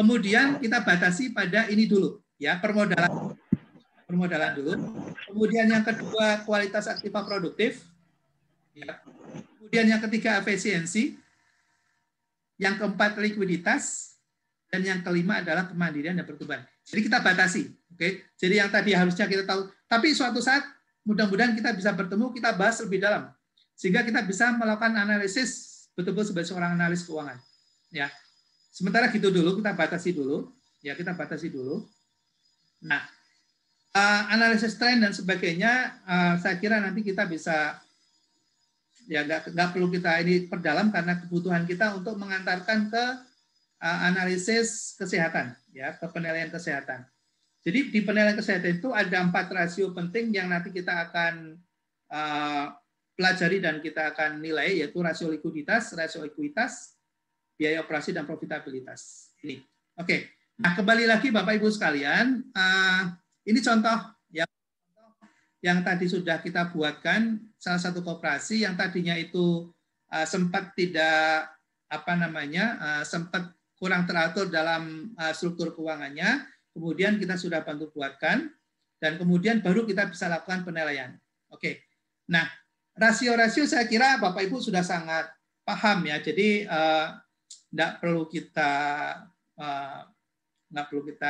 Kemudian kita batasi pada ini dulu, ya, permodalan dulu. Kemudian yang kedua kualitas aktiva produktif. Ya. Kemudian yang ketiga efisiensi. Yang keempat likuiditas. Dan yang kelima adalah kemandirian dan pertumbuhan. Jadi kita batasi. Oke. Jadi yang tadi harusnya kita tahu. Tapi suatu saat mudah-mudahan kita bisa bertemu, kita bahas lebih dalam. Sehingga kita bisa melakukan analisis betul-betul sebagai seorang analis keuangan. Ya. Sementara gitu dulu, kita batasi dulu. Ya, kita batasi dulu. Nah, analisis tren dan sebagainya, saya kira nanti kita bisa, ya nggak perlu kita ini perdalam karena kebutuhan kita untuk mengantarkan ke analisis kesehatan, ya, ke penilaian kesehatan. Jadi di penilaian kesehatan itu ada 4 rasio penting yang nanti kita akan pelajari dan kita akan nilai, yaitu rasio likuiditas, rasio ekuitas, biaya operasi dan profitabilitas. Ini. Oke. Nah, kembali lagi Bapak Ibu sekalian, ini contoh yang tadi sudah kita buatkan, salah satu koperasi yang tadinya itu sempat tidak sempat kurang teratur dalam struktur keuangannya, kemudian kita sudah bantu buatkan dan kemudian baru kita bisa lakukan penilaian. Oke. Nah, rasio-rasio saya kira Bapak Ibu sudah sangat paham ya. Jadi nggak perlu kita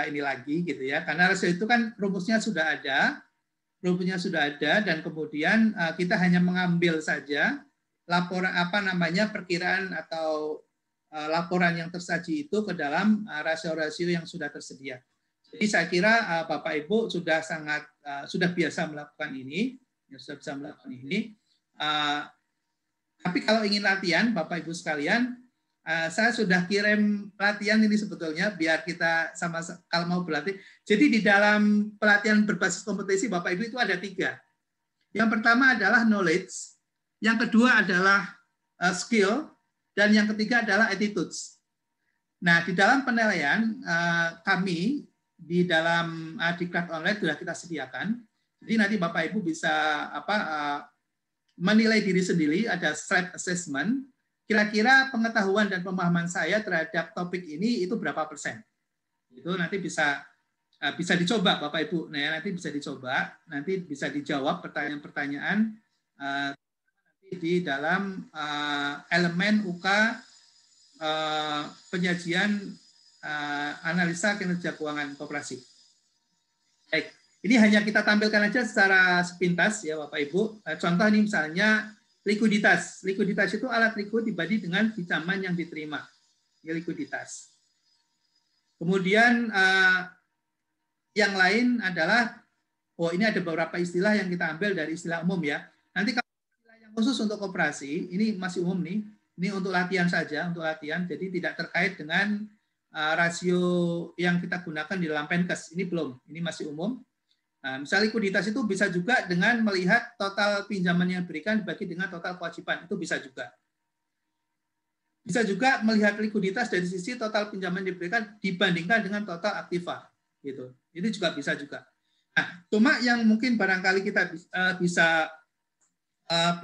ini lagi gitu ya, karena rasio itu kan rumusnya sudah ada dan kemudian kita hanya mengambil saja laporan perkiraan atau laporan yang tersaji itu ke dalam rasio-rasio yang sudah tersedia. Jadi saya kira Bapak Ibu sudah sudah biasa melakukan ini, ya, sudah bisa melakukan ini. Tapi kalau ingin latihan, Bapak Ibu sekalian, saya sudah kirim pelatihan ini sebetulnya biar kita sama kalau mau berlatih. Jadi di dalam pelatihan berbasis kompetisi Bapak Ibu itu ada 3. Yang pertama adalah knowledge, yang kedua adalah skill, dan yang ketiga adalah attitudes. Nah, di dalam penilaian kami di dalam Diklat online sudah kita sediakan. Jadi nanti Bapak Ibu bisa menilai diri sendiri, ada self assessment. Kira-kira pengetahuan dan pemahaman saya terhadap topik ini itu berapa persen? Itu nanti bisa dicoba Bapak Ibu. Nah, nanti bisa dicoba, nanti bisa dijawab pertanyaan-pertanyaan nanti di dalam elemen UK penyajian analisa kinerja keuangan koperasi. Baik, ini hanya kita tampilkan aja secara sepintas ya Bapak Ibu. Contoh ini misalnya likuiditas. Likuiditas itu alat likuid dibanding dengan pinjaman yang diterima. Ya, likuiditas. Kemudian yang lain adalah, ini ada beberapa istilah yang kita ambil dari istilah umum ya. Nanti kalau istilah yang khusus untuk koperasi, ini masih umum nih. Ini untuk latihan saja, untuk latihan. Jadi tidak terkait dengan rasio yang kita gunakan di dalam Penkes. Ini belum, ini masih umum. Nah, misalnya likuiditas itu bisa juga dengan melihat total pinjaman yang diberikan dibagi dengan total kewajiban. Itu bisa juga. Bisa juga melihat likuiditas dari sisi total pinjaman yang diberikan dibandingkan dengan total aktiva. Gitu. Itu juga bisa juga. Nah, cuma yang mungkin barangkali kita bisa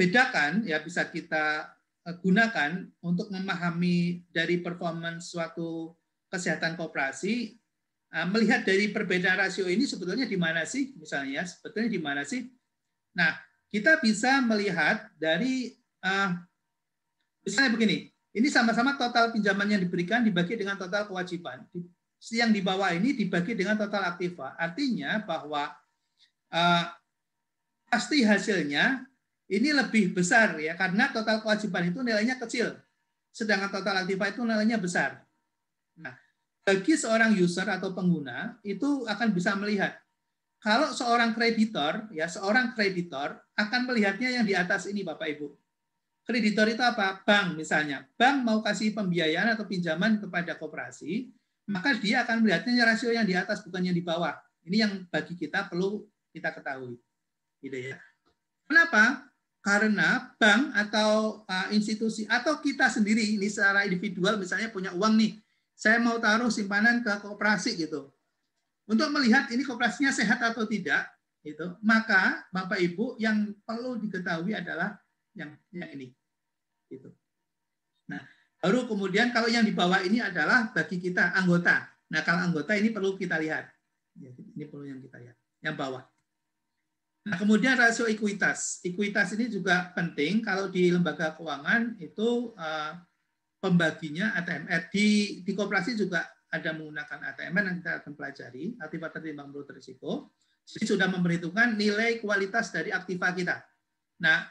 bedakan, ya bisa kita gunakan untuk memahami dari performance suatu kesehatan koperasi, melihat dari perbedaan rasio ini sebetulnya di mana sih, misalnya sebetulnya di mana sih. Nah, kita bisa melihat dari misalnya begini, ini sama-sama total pinjaman yang diberikan dibagi dengan total kewajiban. Yang di bawah ini dibagi dengan total aktiva. Artinya bahwa pasti hasilnya ini lebih besar ya, karena total kewajiban itu nilainya kecil, sedangkan total aktiva itu nilainya besar. Nah, bagi seorang user atau pengguna itu akan bisa melihat kalau seorang kreditor ya, seorang kreditor akan melihatnya yang di atas ini Bapak Ibu. Kreditor itu apa? Bank misalnya. Bank mau kasih pembiayaan atau pinjaman kepada koperasi, maka dia akan melihatnya rasio yang di atas bukan yang di bawah. Ini yang bagi kita perlu kita ketahui. Gitu ya. Kenapa? Karena bank atau institusi atau kita sendiri ini secara individual misalnya punya uang nih, saya mau taruh simpanan ke koperasi gitu. Untuk melihat ini koperasinya sehat atau tidak, gitu, maka Bapak Ibu yang perlu diketahui adalah yang ini. Gitu. Nah, baru kemudian kalau yang di bawah ini adalah bagi kita anggota. Nah, kalau anggota ini perlu kita lihat. Ini perlu yang kita lihat. Yang bawah. Nah, kemudian rasio ekuitas. Ekuitas ini juga penting kalau di lembaga keuangan itu pembaginya ATMR. Di koperasi juga ada menggunakan ATMR yang kita akan pelajari, aktiva tertimbang menurut risiko. Jadi sudah memperhitungkan nilai kualitas dari aktiva kita. Nah,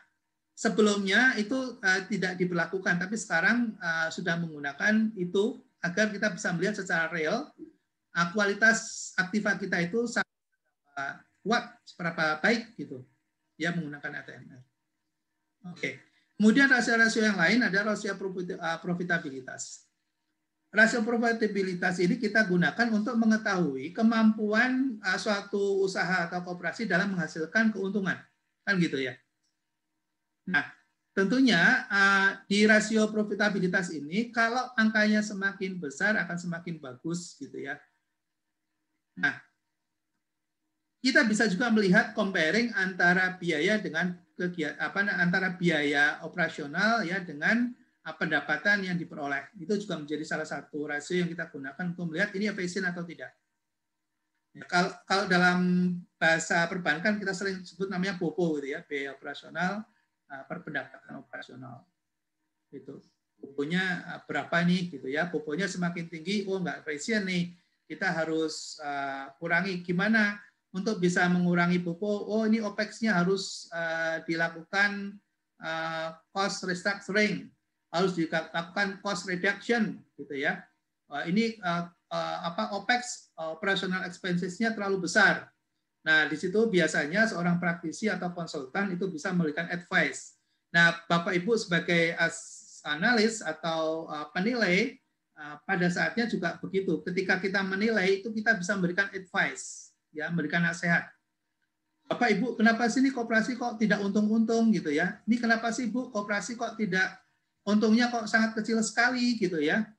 sebelumnya itu tidak diberlakukan, tapi sekarang sudah menggunakan itu agar kita bisa melihat secara real kualitas aktiva kita itu kuat, seberapa baik gitu ya menggunakan ATMR. Oke. Kemudian rasio-rasio yang lain ada rasio profitabilitas. Rasio profitabilitas ini kita gunakan untuk mengetahui kemampuan suatu usaha atau koperasi dalam menghasilkan keuntungan. Kan gitu ya. Nah, tentunya di rasio profitabilitas ini kalau angkanya semakin besar akan semakin bagus gitu ya. Nah, kita bisa juga melihat comparing antara biaya dengan antara biaya operasional ya dengan pendapatan yang diperoleh. Itu juga menjadi salah satu rasio yang kita gunakan untuk melihat ini efisien atau tidak. Ya, kalau dalam bahasa perbankan kita sering sebut namanya BOPO gitu ya, biaya operasional per pendapatan operasional. Itu BOPO-nya berapa nih gitu ya. BOPO-nya semakin tinggi, nggak efisien nih. Kita harus kurangi gimana untuk bisa mengurangi BOPO. Ini OPEX-nya harus dilakukan cost restructuring, harus dilakukan cost reduction gitu ya. Ini OPEX, operational expenses-nya terlalu besar. Nah, di situ biasanya seorang praktisi atau konsultan itu bisa memberikan advice. Nah, Bapak Ibu sebagai analis atau penilai, pada saatnya juga begitu. Ketika kita menilai itu kita bisa memberikan advice, ya, memberikan nasihat. Bapak Ibu, kenapa sih ini koperasi kok tidak untung-untung gitu ya? Ini kenapa sih Bu koperasi kok tidak untungnya kok sangat kecil sekali gitu ya?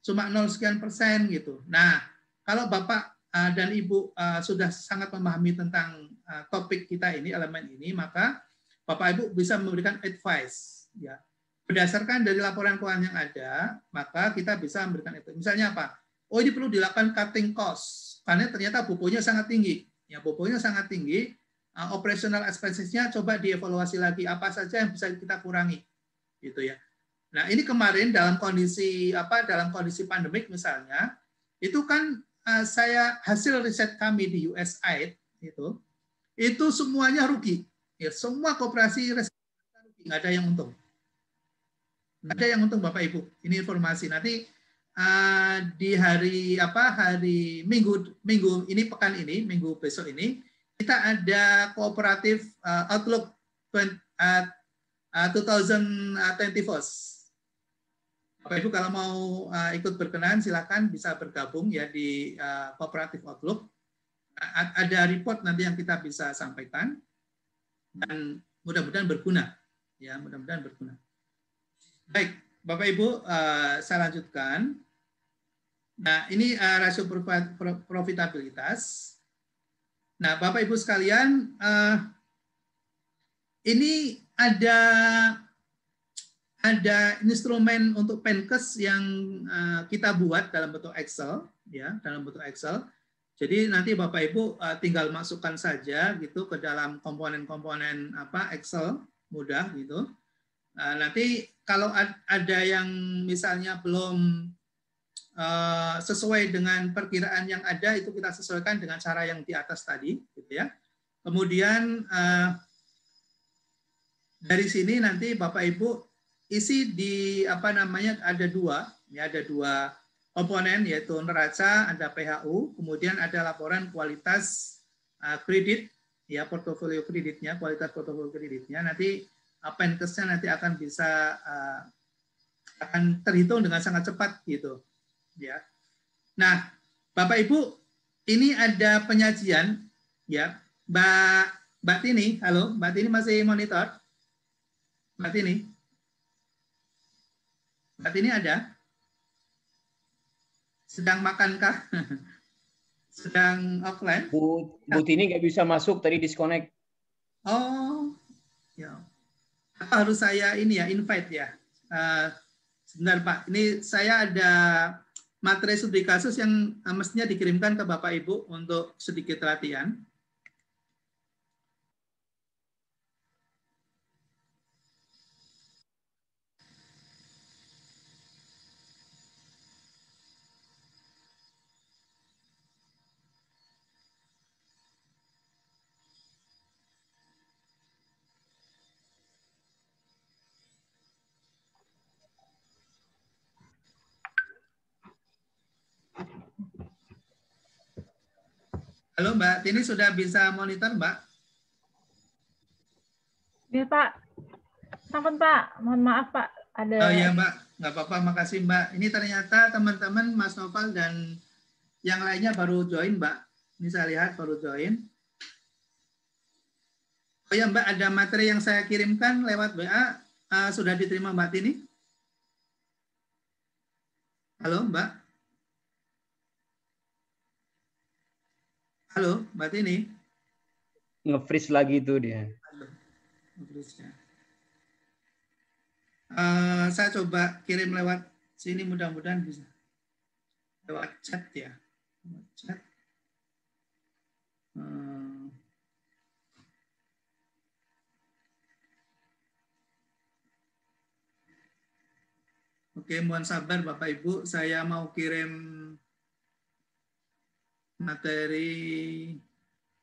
Cuma 0 sekian persen gitu. Nah, kalau Bapak dan Ibu sudah sangat memahami tentang topik kita ini, elemen ini, maka Bapak Ibu bisa memberikan advice ya. Berdasarkan dari laporan keuangan yang ada, maka kita bisa memberikan itu. Misalnya apa? Oh, ini perlu dilakukan cutting cost karena ternyata bobonya sangat tinggi. Ya, bobonya sangat tinggi, operational expenses-nya coba dievaluasi lagi apa saja yang bisa kita kurangi. Gitu ya. Nah, ini kemarin dalam kondisi pandemik misalnya, itu kan saya hasil riset kami di USAID itu semuanya rugi. Ya, semua koperasi rugi, nggak ada yang untung. Nggak ada yang untung Bapak Ibu. Ini informasi. Nanti di hari Minggu ini, pekan ini, minggu besok ini, kita ada kooperatif Outlook 2024. Bapak Ibu kalau mau ikut berkenan silakan bisa bergabung ya di kooperatif Outlook. Ada report nanti yang kita bisa sampaikan dan mudah-mudahan berguna. Ya, mudah-mudahan berguna. Baik, Bapak Ibu, saya lanjutkan. Nah, ini rasio profitabilitas. Nah, Bapak Ibu sekalian, ini ada instrumen untuk Penkes yang kita buat dalam bentuk Excel, ya, dalam bentuk Excel. Jadi nanti Bapak Ibu tinggal masukkan saja gitu ke dalam komponen-komponen Excel, mudah gitu. Nanti kalau ada yang misalnya belum sesuai dengan perkiraan yang ada, itu kita sesuaikan dengan cara yang di atas tadi, gitu ya. Kemudian dari sini nanti Bapak Ibu isi di ada dua komponen, yaitu neraca, ada PHU, kemudian ada laporan kualitas kredit, ya, portofolio kreditnya, kualitas portofolio kreditnya. Nanti Penkesnya nanti akan bisa akan terhitung dengan sangat cepat gitu. Ya. Nah, Bapak Ibu, ini ada penyajian ya. Mbak Tini, halo, Mbak Tini masih monitor? Mbak Tini? Mbak Tini ada? Sedang makankah? Sedang offline? Bu Tini nggak bisa masuk, tadi disconnect. Oh, ya. Apa harus saya ini ya, invite ya? Sebentar Pak, ini saya ada materi studi kasus yang mestinya dikirimkan ke Bapak Ibu untuk sedikit latihan. Halo Mbak, Tini sudah bisa monitor Mbak? Bisa Pak. Sampun Pak, mohon maaf Pak. Ada. Oh iya Mbak, nggak apa-apa, makasih Mbak. Ini ternyata teman-teman Mas Noval dan yang lainnya baru join Mbak. Ini saya lihat baru join. Oh ya Mbak, ada materi yang saya kirimkan lewat WA, sudah diterima Mbak Tini? Halo Mbak? Halo Mbak Tini? Nge-freeze lagi tuh dia. Saya coba kirim lewat sini, mudah-mudahan bisa. Lewat chat ya. Lewat chat. Oke, mohon sabar Bapak Ibu, saya mau kirim materi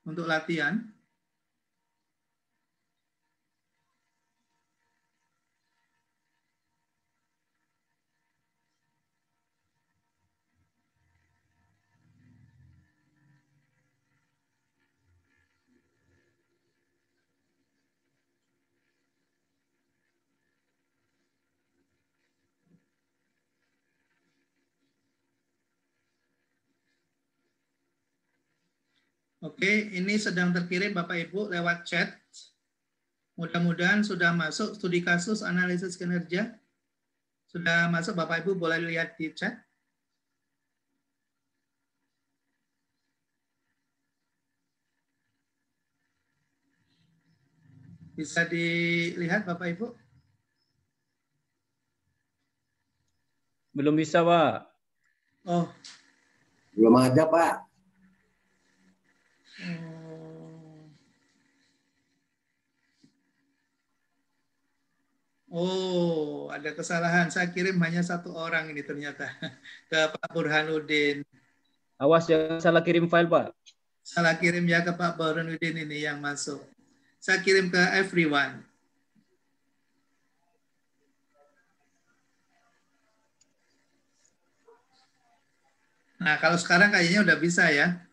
untuk latihan. Oke, ini sedang terkirim Bapak Ibu lewat chat. Mudah-mudahan sudah masuk studi kasus analisis kinerja. Sudah masuk Bapak Ibu, boleh lihat di chat. Bisa dilihat Bapak Ibu? Belum bisa, Pak. Oh. Belum ada, Pak. Oh, ada kesalahan. Saya kirim hanya satu orang ini ternyata ke Pak Burhanuddin. Awas jangan salah kirim file, Pak. Salah kirim ya ke Pak Burhanuddin ini yang masuk. Saya kirim ke everyone. Nah, kalau sekarang kayaknya udah bisa ya.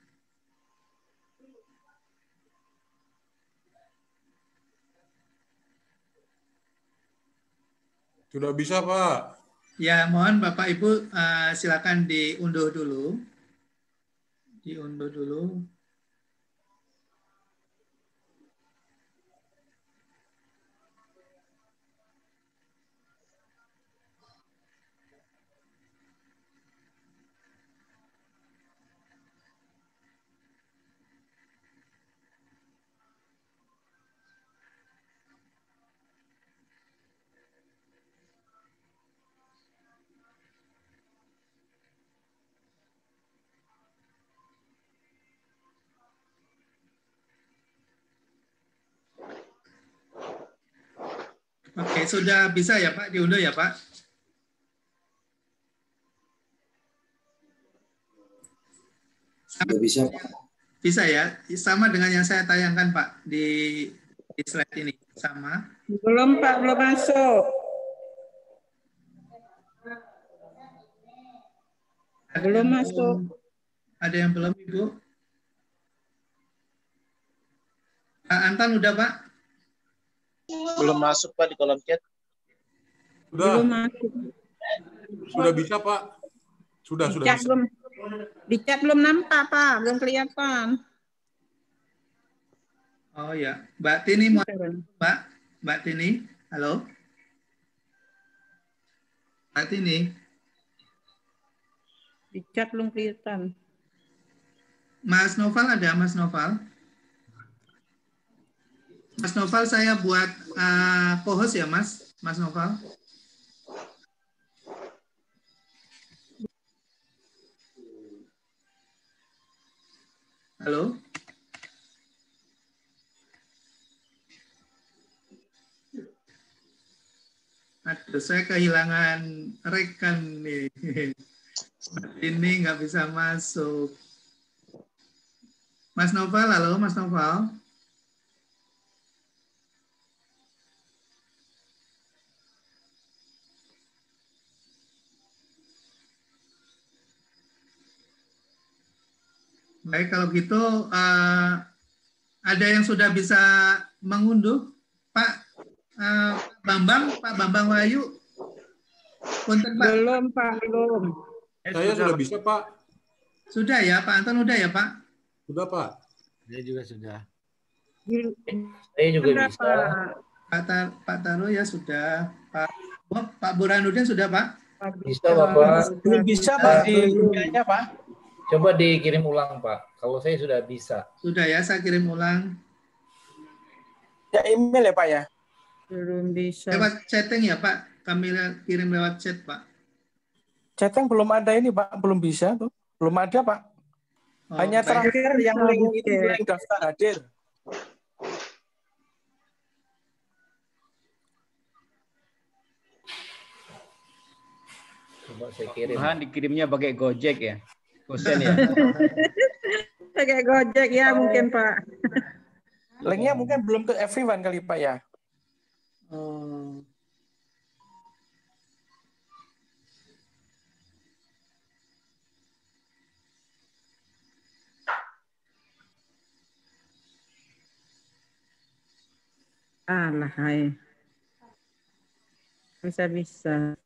Sudah bisa, Pak. Ya, mohon Bapak Ibu silakan diunduh dulu. Diunduh dulu. Oke, sudah bisa ya Pak, diunduh ya Pak? Sudah bisa, Pak. Bisa ya, sama dengan yang saya tayangkan Pak di slide ini, sama. Belum Pak, belum masuk. Belum masuk. Ada yang belum Ibu? Pak Anton udah Pak? Belum masuk Pak di kolom chat. Sudah. Belum masuk. Sudah bisa, Pak. Sudah Chat bisa. belum. Di chat belum nampak Pak, belum kelihatan. Oh ya, Mbak Tini mau Mbak Tini, halo? Mbak Tini. Di chat belum kelihatan. Mas Noval ada Mas Noval? Mas Noval saya buat co-host ya Mas Noval. Halo? Aduh, saya kehilangan rekan nih. Ini nggak bisa masuk. Mas Noval, halo Mas Noval. Baik, kalau gitu ada yang sudah bisa mengunduh, Pak Pak Bambang Wahyu. Punten, Pak. Belum Pak, belum. Saya sudah bisa, Pak. Sudah ya, Pak Anton udah ya, Pak? Sudah, Pak. Saya juga sudah. Saya juga bisa. Pak Taro ya sudah. Pak Burhanuddin sudah, Pak? Bisa, Bapak. Belum bisa, Pak, di emailnya, Pak. Coba dikirim ulang, Pak. Kalau saya sudah bisa. Sudah ya, saya kirim ulang. Ya, email ya, Pak ya? Belum bisa. Lewat chatting ya, Pak? Kami kirim lewat chat, Pak. Chatting belum ada ini, Pak. Belum bisa tuh. Belum ada, Pak. Oh, hanya baik. terakhir yang link itu link daftar hadir. Coba saya kirim. Bahan dikirimnya pakai Gojek ya. Gosen ya. Pakai Gojek ya mungkin Pak. Linknya mungkin belum ke everyone kali Pak ya. Oh. Alah, hai. Bisa-bisa.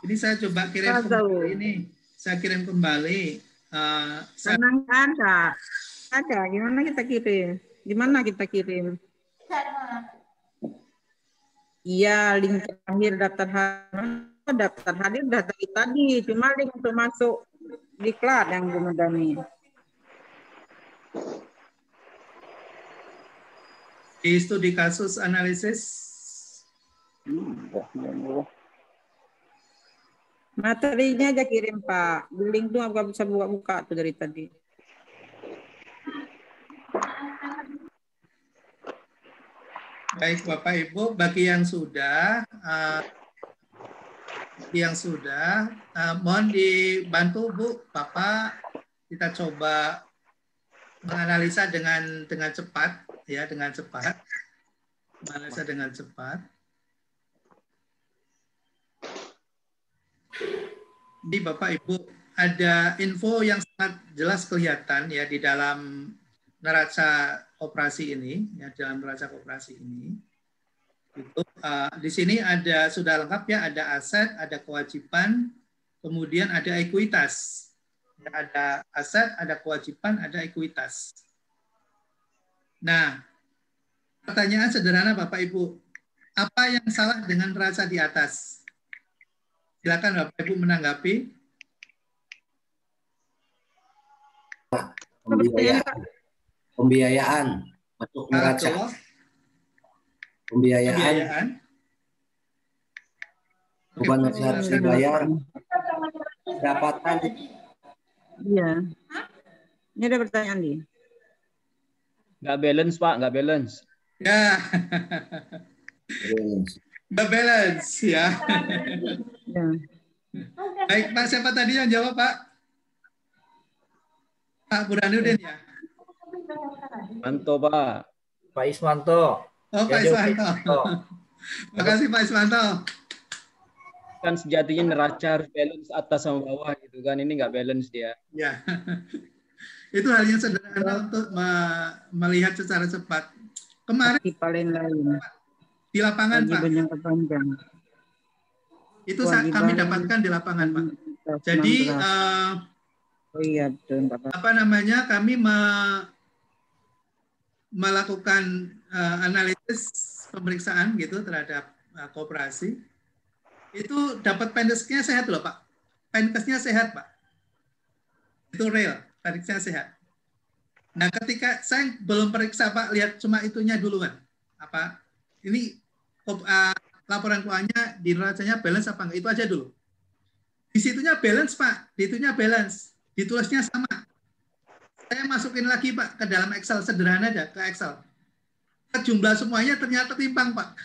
Ini saya coba kirim kembali ini. Saya kirim kembali. Tenang, ada. Ada. Gimana kita kirim? Gimana kita kirim? Iya, link terakhir daftar hadir dari tadi. Cuma link untuk masuk diklat yang belum ada nih. Di studi kasus analisis. Materinya aja kirim, Pak. Link tuh aku bisa buka-buka tuh dari tadi. Baik Bapak Ibu, bagi yang sudah, mohon dibantu Bu, Bapak, kita coba menganalisa dengan cepat, ya, menganalisa dengan cepat. Di Bapak Ibu ada info yang sangat jelas kelihatan ya di dalam neraca koperasi ini, ya, dalam neraca koperasi ini. Itu di sini ada sudah lengkap ya, ada aset, ada kewajiban, kemudian ada ekuitas. Ya, ada aset, ada kewajiban, ada ekuitas. Nah, pertanyaan sederhana Bapak Ibu, apa yang salah dengan neraca di atas? Silakan Bapak Ibu menanggapi. Pembiayaan masuk neraca. Pembiayaan. Bukan harus dibayar. Pendapatan. Iya. Ini ada pertanyaan nih. Nggak balance, Pak. Nggak balance. Ya. Nggak balance, ya. Ya. Baik, Pak. Siapa tadi yang jawab, Pak? Pak Burhanuddin, ya? Manto, Pak. Pak Ismanto. Oh, Pak Ismanto. Terima kasih, Pak Ismanto. Kan sejatinya neraca harus balance atas sama bawah gitu kan. Ini nggak balance dia. Ya. Itu hal yang sederhana untuk melihat secara cepat. Kemarin paling lain di lapangan, Pak. Itu kami dapatkan di lapangan, Pak. Jadi apa namanya, kami melakukan analisis pemeriksaan gitu terhadap koperasi. Itu dapat pendeknya sehat loh, Pak. Pendeknya sehat, Pak. Itu real, pendeknya sehat. Nah, ketika saya belum periksa, Pak, lihat cuma itunya duluan. Apa? Ini laporan keuangannya di neracanya balance apa enggak? Itu aja dulu. Di situnya balance, Pak. Di itunya balance. Ditulisnya sama. Saya masukin lagi, Pak, ke dalam Excel. Sederhana aja, ke Excel. Jumlah semuanya ternyata timpang, Pak.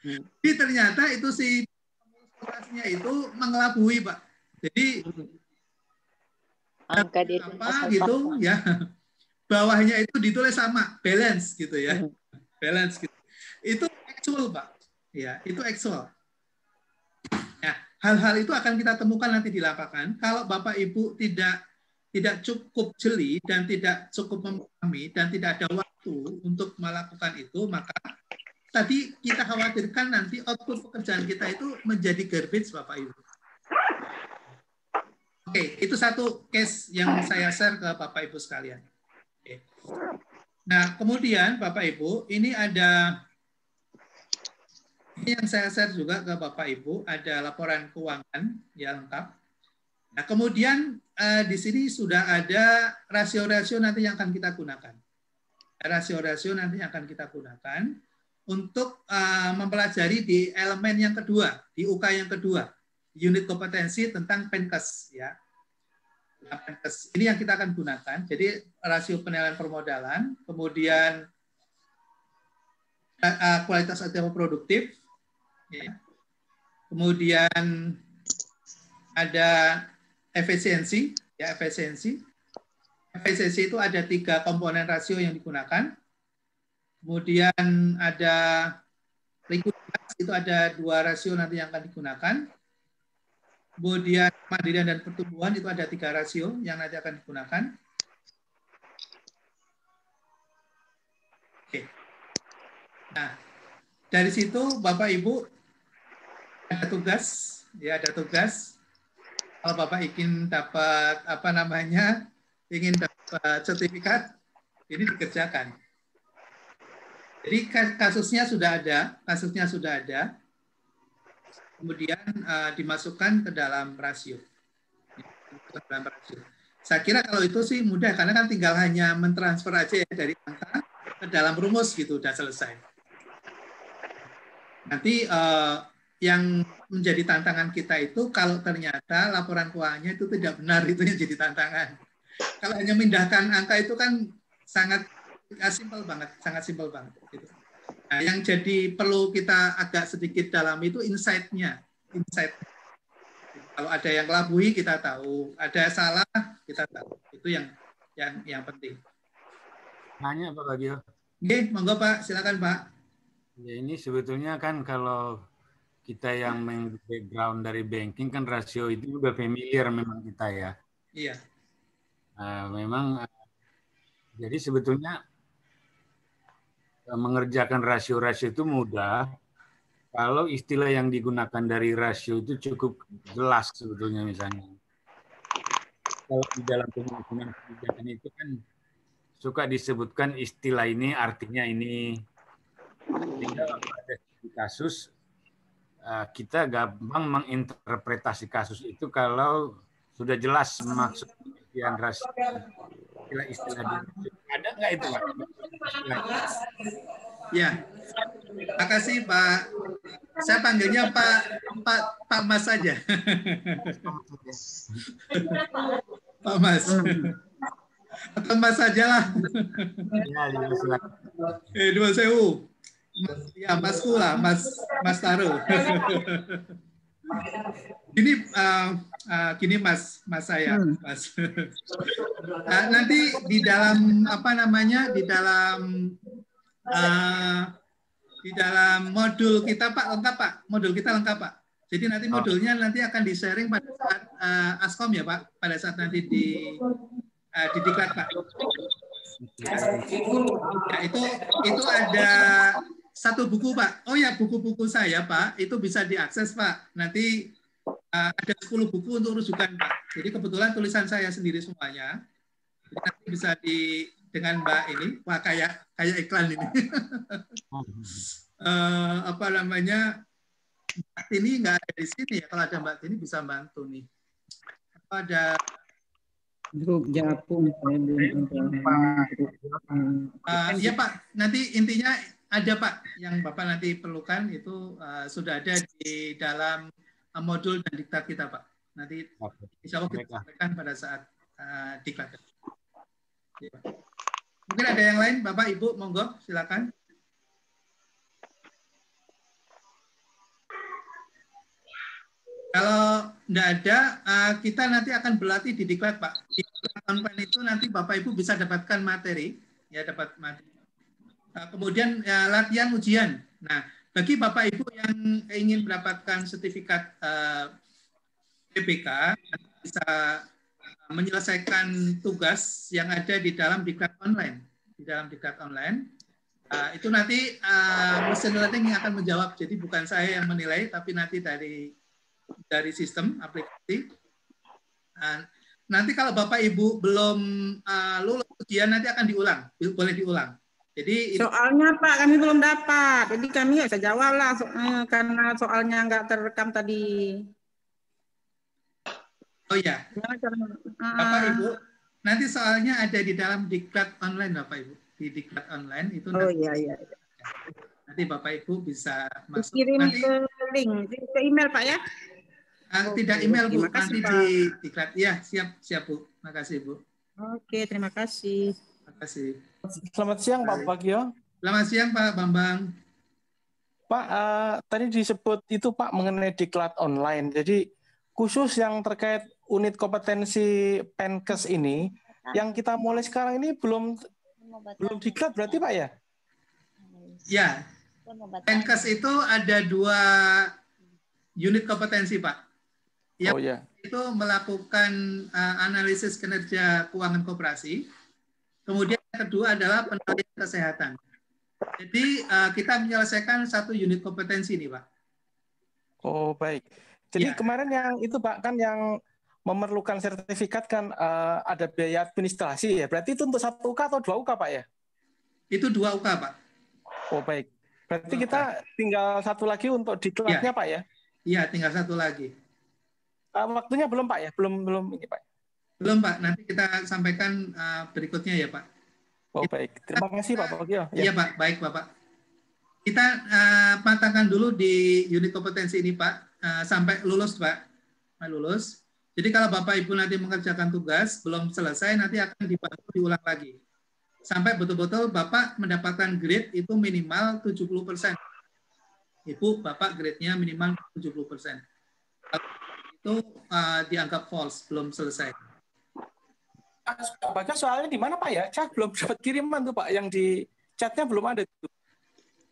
Jadi ternyata itu si operasinya itu mengelabui, Pak. Jadi angka apa gitu ya. Bawahnya itu ditulis sama, balance gitu ya. Balance gitu. Itu actual, Pak. Ya, itu actual. Ya, hal-hal itu akan kita temukan nanti di lapangan. Kalau Bapak Ibu tidak cukup jeli dan tidak cukup memahami dan tidak ada waktu untuk melakukan itu, maka tadi kita khawatirkan nanti output pekerjaan kita itu menjadi garbage, Bapak Ibu. Oke, itu satu case yang saya share ke Bapak Ibu sekalian. Oke. Nah, kemudian Bapak Ibu, ini yang saya share juga ke Bapak Ibu, ada laporan keuangan yang lengkap. Nah, kemudian di sini sudah ada rasio-rasio nanti yang akan kita gunakan. Rasio-rasio nanti yang akan kita gunakan untuk mempelajari di elemen yang kedua, di UK yang kedua, unit kompetensi tentang Penkes, ya. Penkes ini yang kita akan gunakan. Jadi rasio penilaian permodalan, kemudian kualitas aktiva produktif, ya. Kemudian ada efisiensi, ya, efisiensi. Efisiensi itu ada 3 komponen rasio yang digunakan. Kemudian ada likuiditas, itu ada 2 rasio nanti yang akan digunakan. Kemudian kemandirian dan pertumbuhan itu ada 3 rasio yang nanti akan digunakan. Oke. Nah, dari situ Bapak Ibu ada tugas ya ada tugas. Kalau Bapak ingin dapat apa namanya, ingin dapat sertifikat, ini dikerjakan. Jadi kasusnya sudah ada, kemudian dimasukkan ke dalam rasio. Saya kira kalau itu sih mudah, karena kan tinggal hanya mentransfer aja ya dari angka ke dalam rumus gitu, udah selesai. Nanti yang menjadi tantangan kita itu kalau ternyata laporan keuangannya itu tidak benar, itu yang jadi tantangan. Kalau hanya memindahkan angka itu kan sangat simpel banget, sangat simpel banget. Gitu. Nah, yang jadi perlu kita agak sedikit dalam itu insight-nya. Insight. Kalau ada yang kelabui kita tahu, ada salah kita tahu. Itu yang penting. Nanya Pak Bagio. Oke, monggo Pak, silakan Pak. Ya ini sebetulnya kan kalau kita yang background dari banking kan rasio itu juga familiar memang kita ya. Iya. Memang jadi sebetulnya mengerjakan rasio-rasio itu mudah kalau istilah yang digunakan dari rasio itu cukup jelas sebetulnya. Misalnya kalau di dalam penyusunan kebijakan itu kan suka disebutkan istilah ini artinya ini, sehingga ada kasus kita gampang menginterpretasi kasus itu kalau sudah jelas maksud yang rasio, istilah ada nggak itu Pak? Ya, terima kasih Pak. Saya panggilnya Pak Mas saja. Pak Mas. Atau Mas saja lah. Ya, silakan. Dua sewu. Ya, Masku lah, Mas Taro. Gini Mas saya, Mas. Nanti di dalam apa namanya, di dalam modul kita Pak lengkap Pak, modul kita lengkap Pak. Jadi nanti modulnya nanti akan di-sharing pada saat Askom ya Pak, pada saat nanti di diklat Pak. Ya, itu ada satu buku Pak. Oh ya, buku-buku saya Pak, itu bisa diakses Pak. Nanti ada 10 buku untuk rujukan Pak. Jadi kebetulan tulisan saya sendiri semuanya. Jadi nanti bisa dengan Mbak ini, wah kayak iklan ini. Apa namanya? Mbak Tini nggak ada di sini ya. Kalau ada Mbak Tini bisa bantu nih. Apa ada grup Japung saya belum ya Pak, nanti intinya ada Pak yang Bapak nanti perlukan itu sudah ada di dalam modul dan diktat kita Pak. Nanti insya Allah kita sampaikan pada saat diklat. Ya, Pak. Mungkin ada yang lain Bapak Ibu, monggo silakan. Kalau tidak ada, kita nanti akan berlatih di diklat Pak. Di online itu nanti Bapak Ibu bisa dapatkan materi, ya dapat materi. Kemudian latihan ujian. Nah, bagi Bapak Ibu yang ingin mendapatkan sertifikat PPK, bisa menyelesaikan tugas yang ada di dalam diklat online. Di dalam diklat online, itu nanti mesin learning yang akan menjawab. Jadi bukan saya yang menilai, tapi nanti dari sistem aplikasi. Nanti kalau Bapak Ibu belum lulus ujian nanti akan diulang, boleh diulang. Jadi soalnya Pak kami belum dapat, jadi kami nggak bisa jawab lah karena soalnya nggak terekam tadi. Oh ya, Bapak Ibu, nanti soalnya ada di dalam diklat online Bapak Ibu, di diklat online itu. Oh iya. Nanti Bapak Ibu bisa masuk. Kirim nanti, ke link, ke email Pak ya? Tidak email Bu, kasih, nanti Pak. di diklat. Ya siap Bu, makasih Bu. Oke, terima kasih. Terima kasih. Selamat siang Pak Bagio. Selamat siang Pak Bambang. Pak, tadi disebut itu Pak mengenai diklat online. Jadi khusus yang terkait unit kompetensi Penkes ini, yang kita mulai sekarang ini belum diklat berarti Pak ya? Ya, Penkes itu ada 2 unit kompetensi Pak. Yang itu melakukan analisis kinerja keuangan koperasi. Kemudian yang kedua adalah penilaian kesehatan. Jadi kita menyelesaikan 1 unit kompetensi ini Pak. Oh baik. Jadi Iya. kemarin yang itu Pak kan yang memerlukan sertifikat kan ada biaya administrasi ya. Berarti itu untuk 1 UK atau 2 UK Pak ya? Itu 2 UK, Pak. Oh baik. Berarti 2 UK. kita tinggal 1 lagi untuk diklatnya Pak ya? Iya, tinggal 1 lagi. Waktunya belum Pak ya? Belum ini Pak. Belum, Pak. Nanti kita sampaikan berikutnya ya, Pak. Oh baik. Terima kasih Pak Pogio. Iya, Pak. Baik, Bapak. Kita matangkan dulu di unit kompetensi ini, Pak, sampai lulus, Pak. Sampai lulus. Jadi kalau Bapak Ibu nanti mengerjakan tugas belum selesai, nanti akan dibantu diulang lagi. Sampai betul-betul Bapak mendapatkan grade itu minimal 70%. Ibu, Bapak grade-nya minimal 70%. Itu dianggap false, belum selesai. Bahkan soalnya di mana Pak ya? Saya belum dapat kiriman tuh Pak, yang di chatnya belum ada.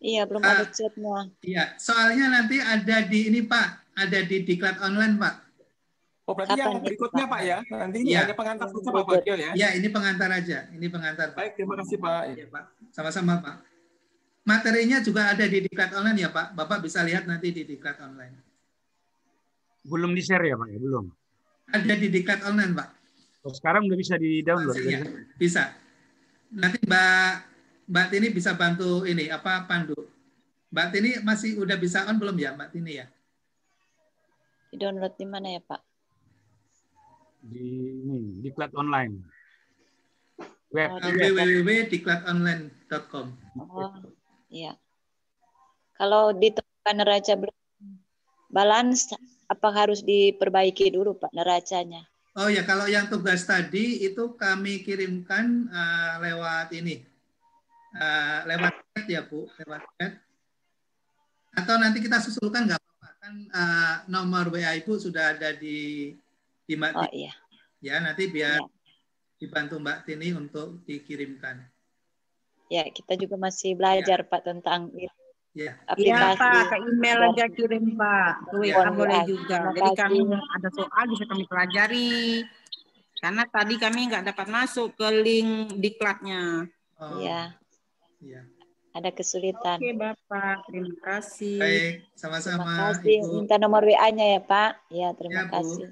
Iya, belum ada chatnya. Iya, soalnya nanti ada di ini Pak, ada di diklat online Pak. Oh berarti yang berikutnya Pak ya? Nanti ini hanya pengantar saja Pak Bagio ya? Iya, ini pengantar aja. Ini pengantar. Baik, terima kasih Pak. Iya Pak, sama-sama Pak. Materinya juga ada di diklat online ya Pak. Bapak bisa lihat nanti di diklat online. Belum di-share ya Pak? Belum. Ada di diklat online Pak. Oh, sekarang udah bisa di-download? Iya, bisa. Nanti Mbak Tini bisa bantu ini pandu. Mbak Tini masih udah bisa on belum ya Mbak Tini ya? Di-download di mana ya Pak? Di diklat online. www.diklatonline.com. Oh, iya. Kalau ditemukan neraca belum balance, apa harus diperbaiki dulu Pak neracanya? Oh ya, kalau yang tugas tadi itu kami kirimkan lewat ini, lewat chat ya Bu, lewat chat. Atau nanti kita susulkan nggak apa-apa kan nomor WA Ibu sudah ada di Mbak Tini. Oh iya. Ya nanti biar dibantu Mbak Tini untuk dikirimkan. Ya kita juga masih belajar Pak tentang ya. Iya Pak, ke email aja kirim Pak, ke WA boleh juga. Jadi kami ada soal bisa kami pelajari. Karena tadi kami nggak dapat masuk ke link diklatnya. Iya. Iya. Ada kesulitan. Oke Bapak, terima kasih. Baik, sama-sama. Terima kasih. Ibu. Minta nomor WA-nya ya Pak. Ya terima Ya, Bu. kasih.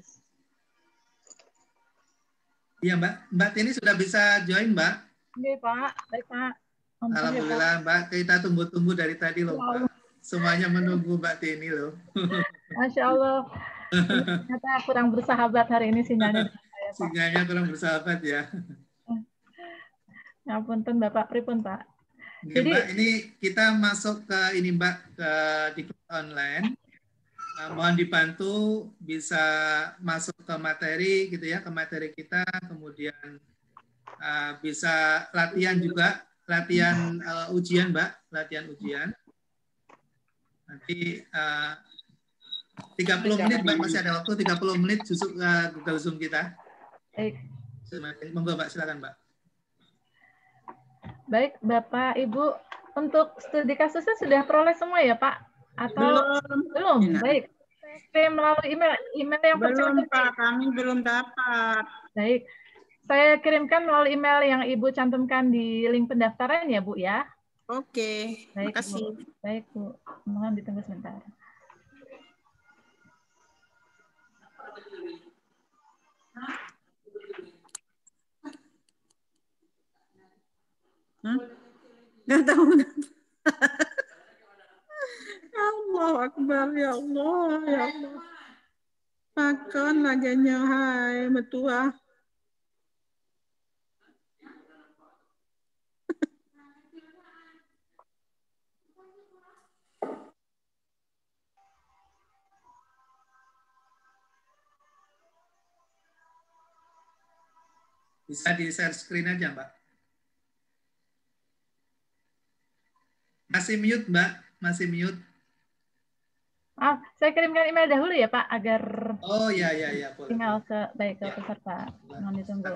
Iya Mbak Tini sudah bisa join Mbak? Oke Pak, baik Pak. Alhamdulillah Mbak, kita tunggu-tunggu dari tadi loh Mbak. Semuanya menunggu Mbak Tini loh. Masya Allah. Ternyata kurang bersahabat hari ini sinyalnya. Sinyalnya kurang bersahabat ya. Ya punten Bapak, pripun Pak. Oke, Mbak, ini kita masuk ke ini Mbak, ke diklat online. Mohon dibantu bisa masuk ke materi gitu ya, ke materi kita, kemudian bisa latihan juga, latihan ujian Mbak, latihan ujian. Nanti 30 menit Mbak, masih ada waktu 30 menit Google Zoom kita. Baik. Monggo Mbak, silakan Mbak. Baik, Bapak, Ibu, untuk studi kasusnya sudah peroleh semua ya, Pak? Atau belum? Baik. Saya kirim melalui email yang belum, Pak, kami belum dapat. Baik. Saya kirimkan melalui email yang Ibu cantumkan di link pendaftaran ya, Bu ya. Oke, terima kasih. Bu. Baik, Bu. Mohon ditunggu sebentar. Nggak tahu. Allah Akbar, ya Allah, ya Allah. Makan laganya, hai, metua. Bisa di-share screen aja, Mbak. Masih mute, Mbak. Masih mute. Saya kirimkan email dahulu ya, Pak, agar oh ya boleh. Email ke peserta. Mohon ditunggu.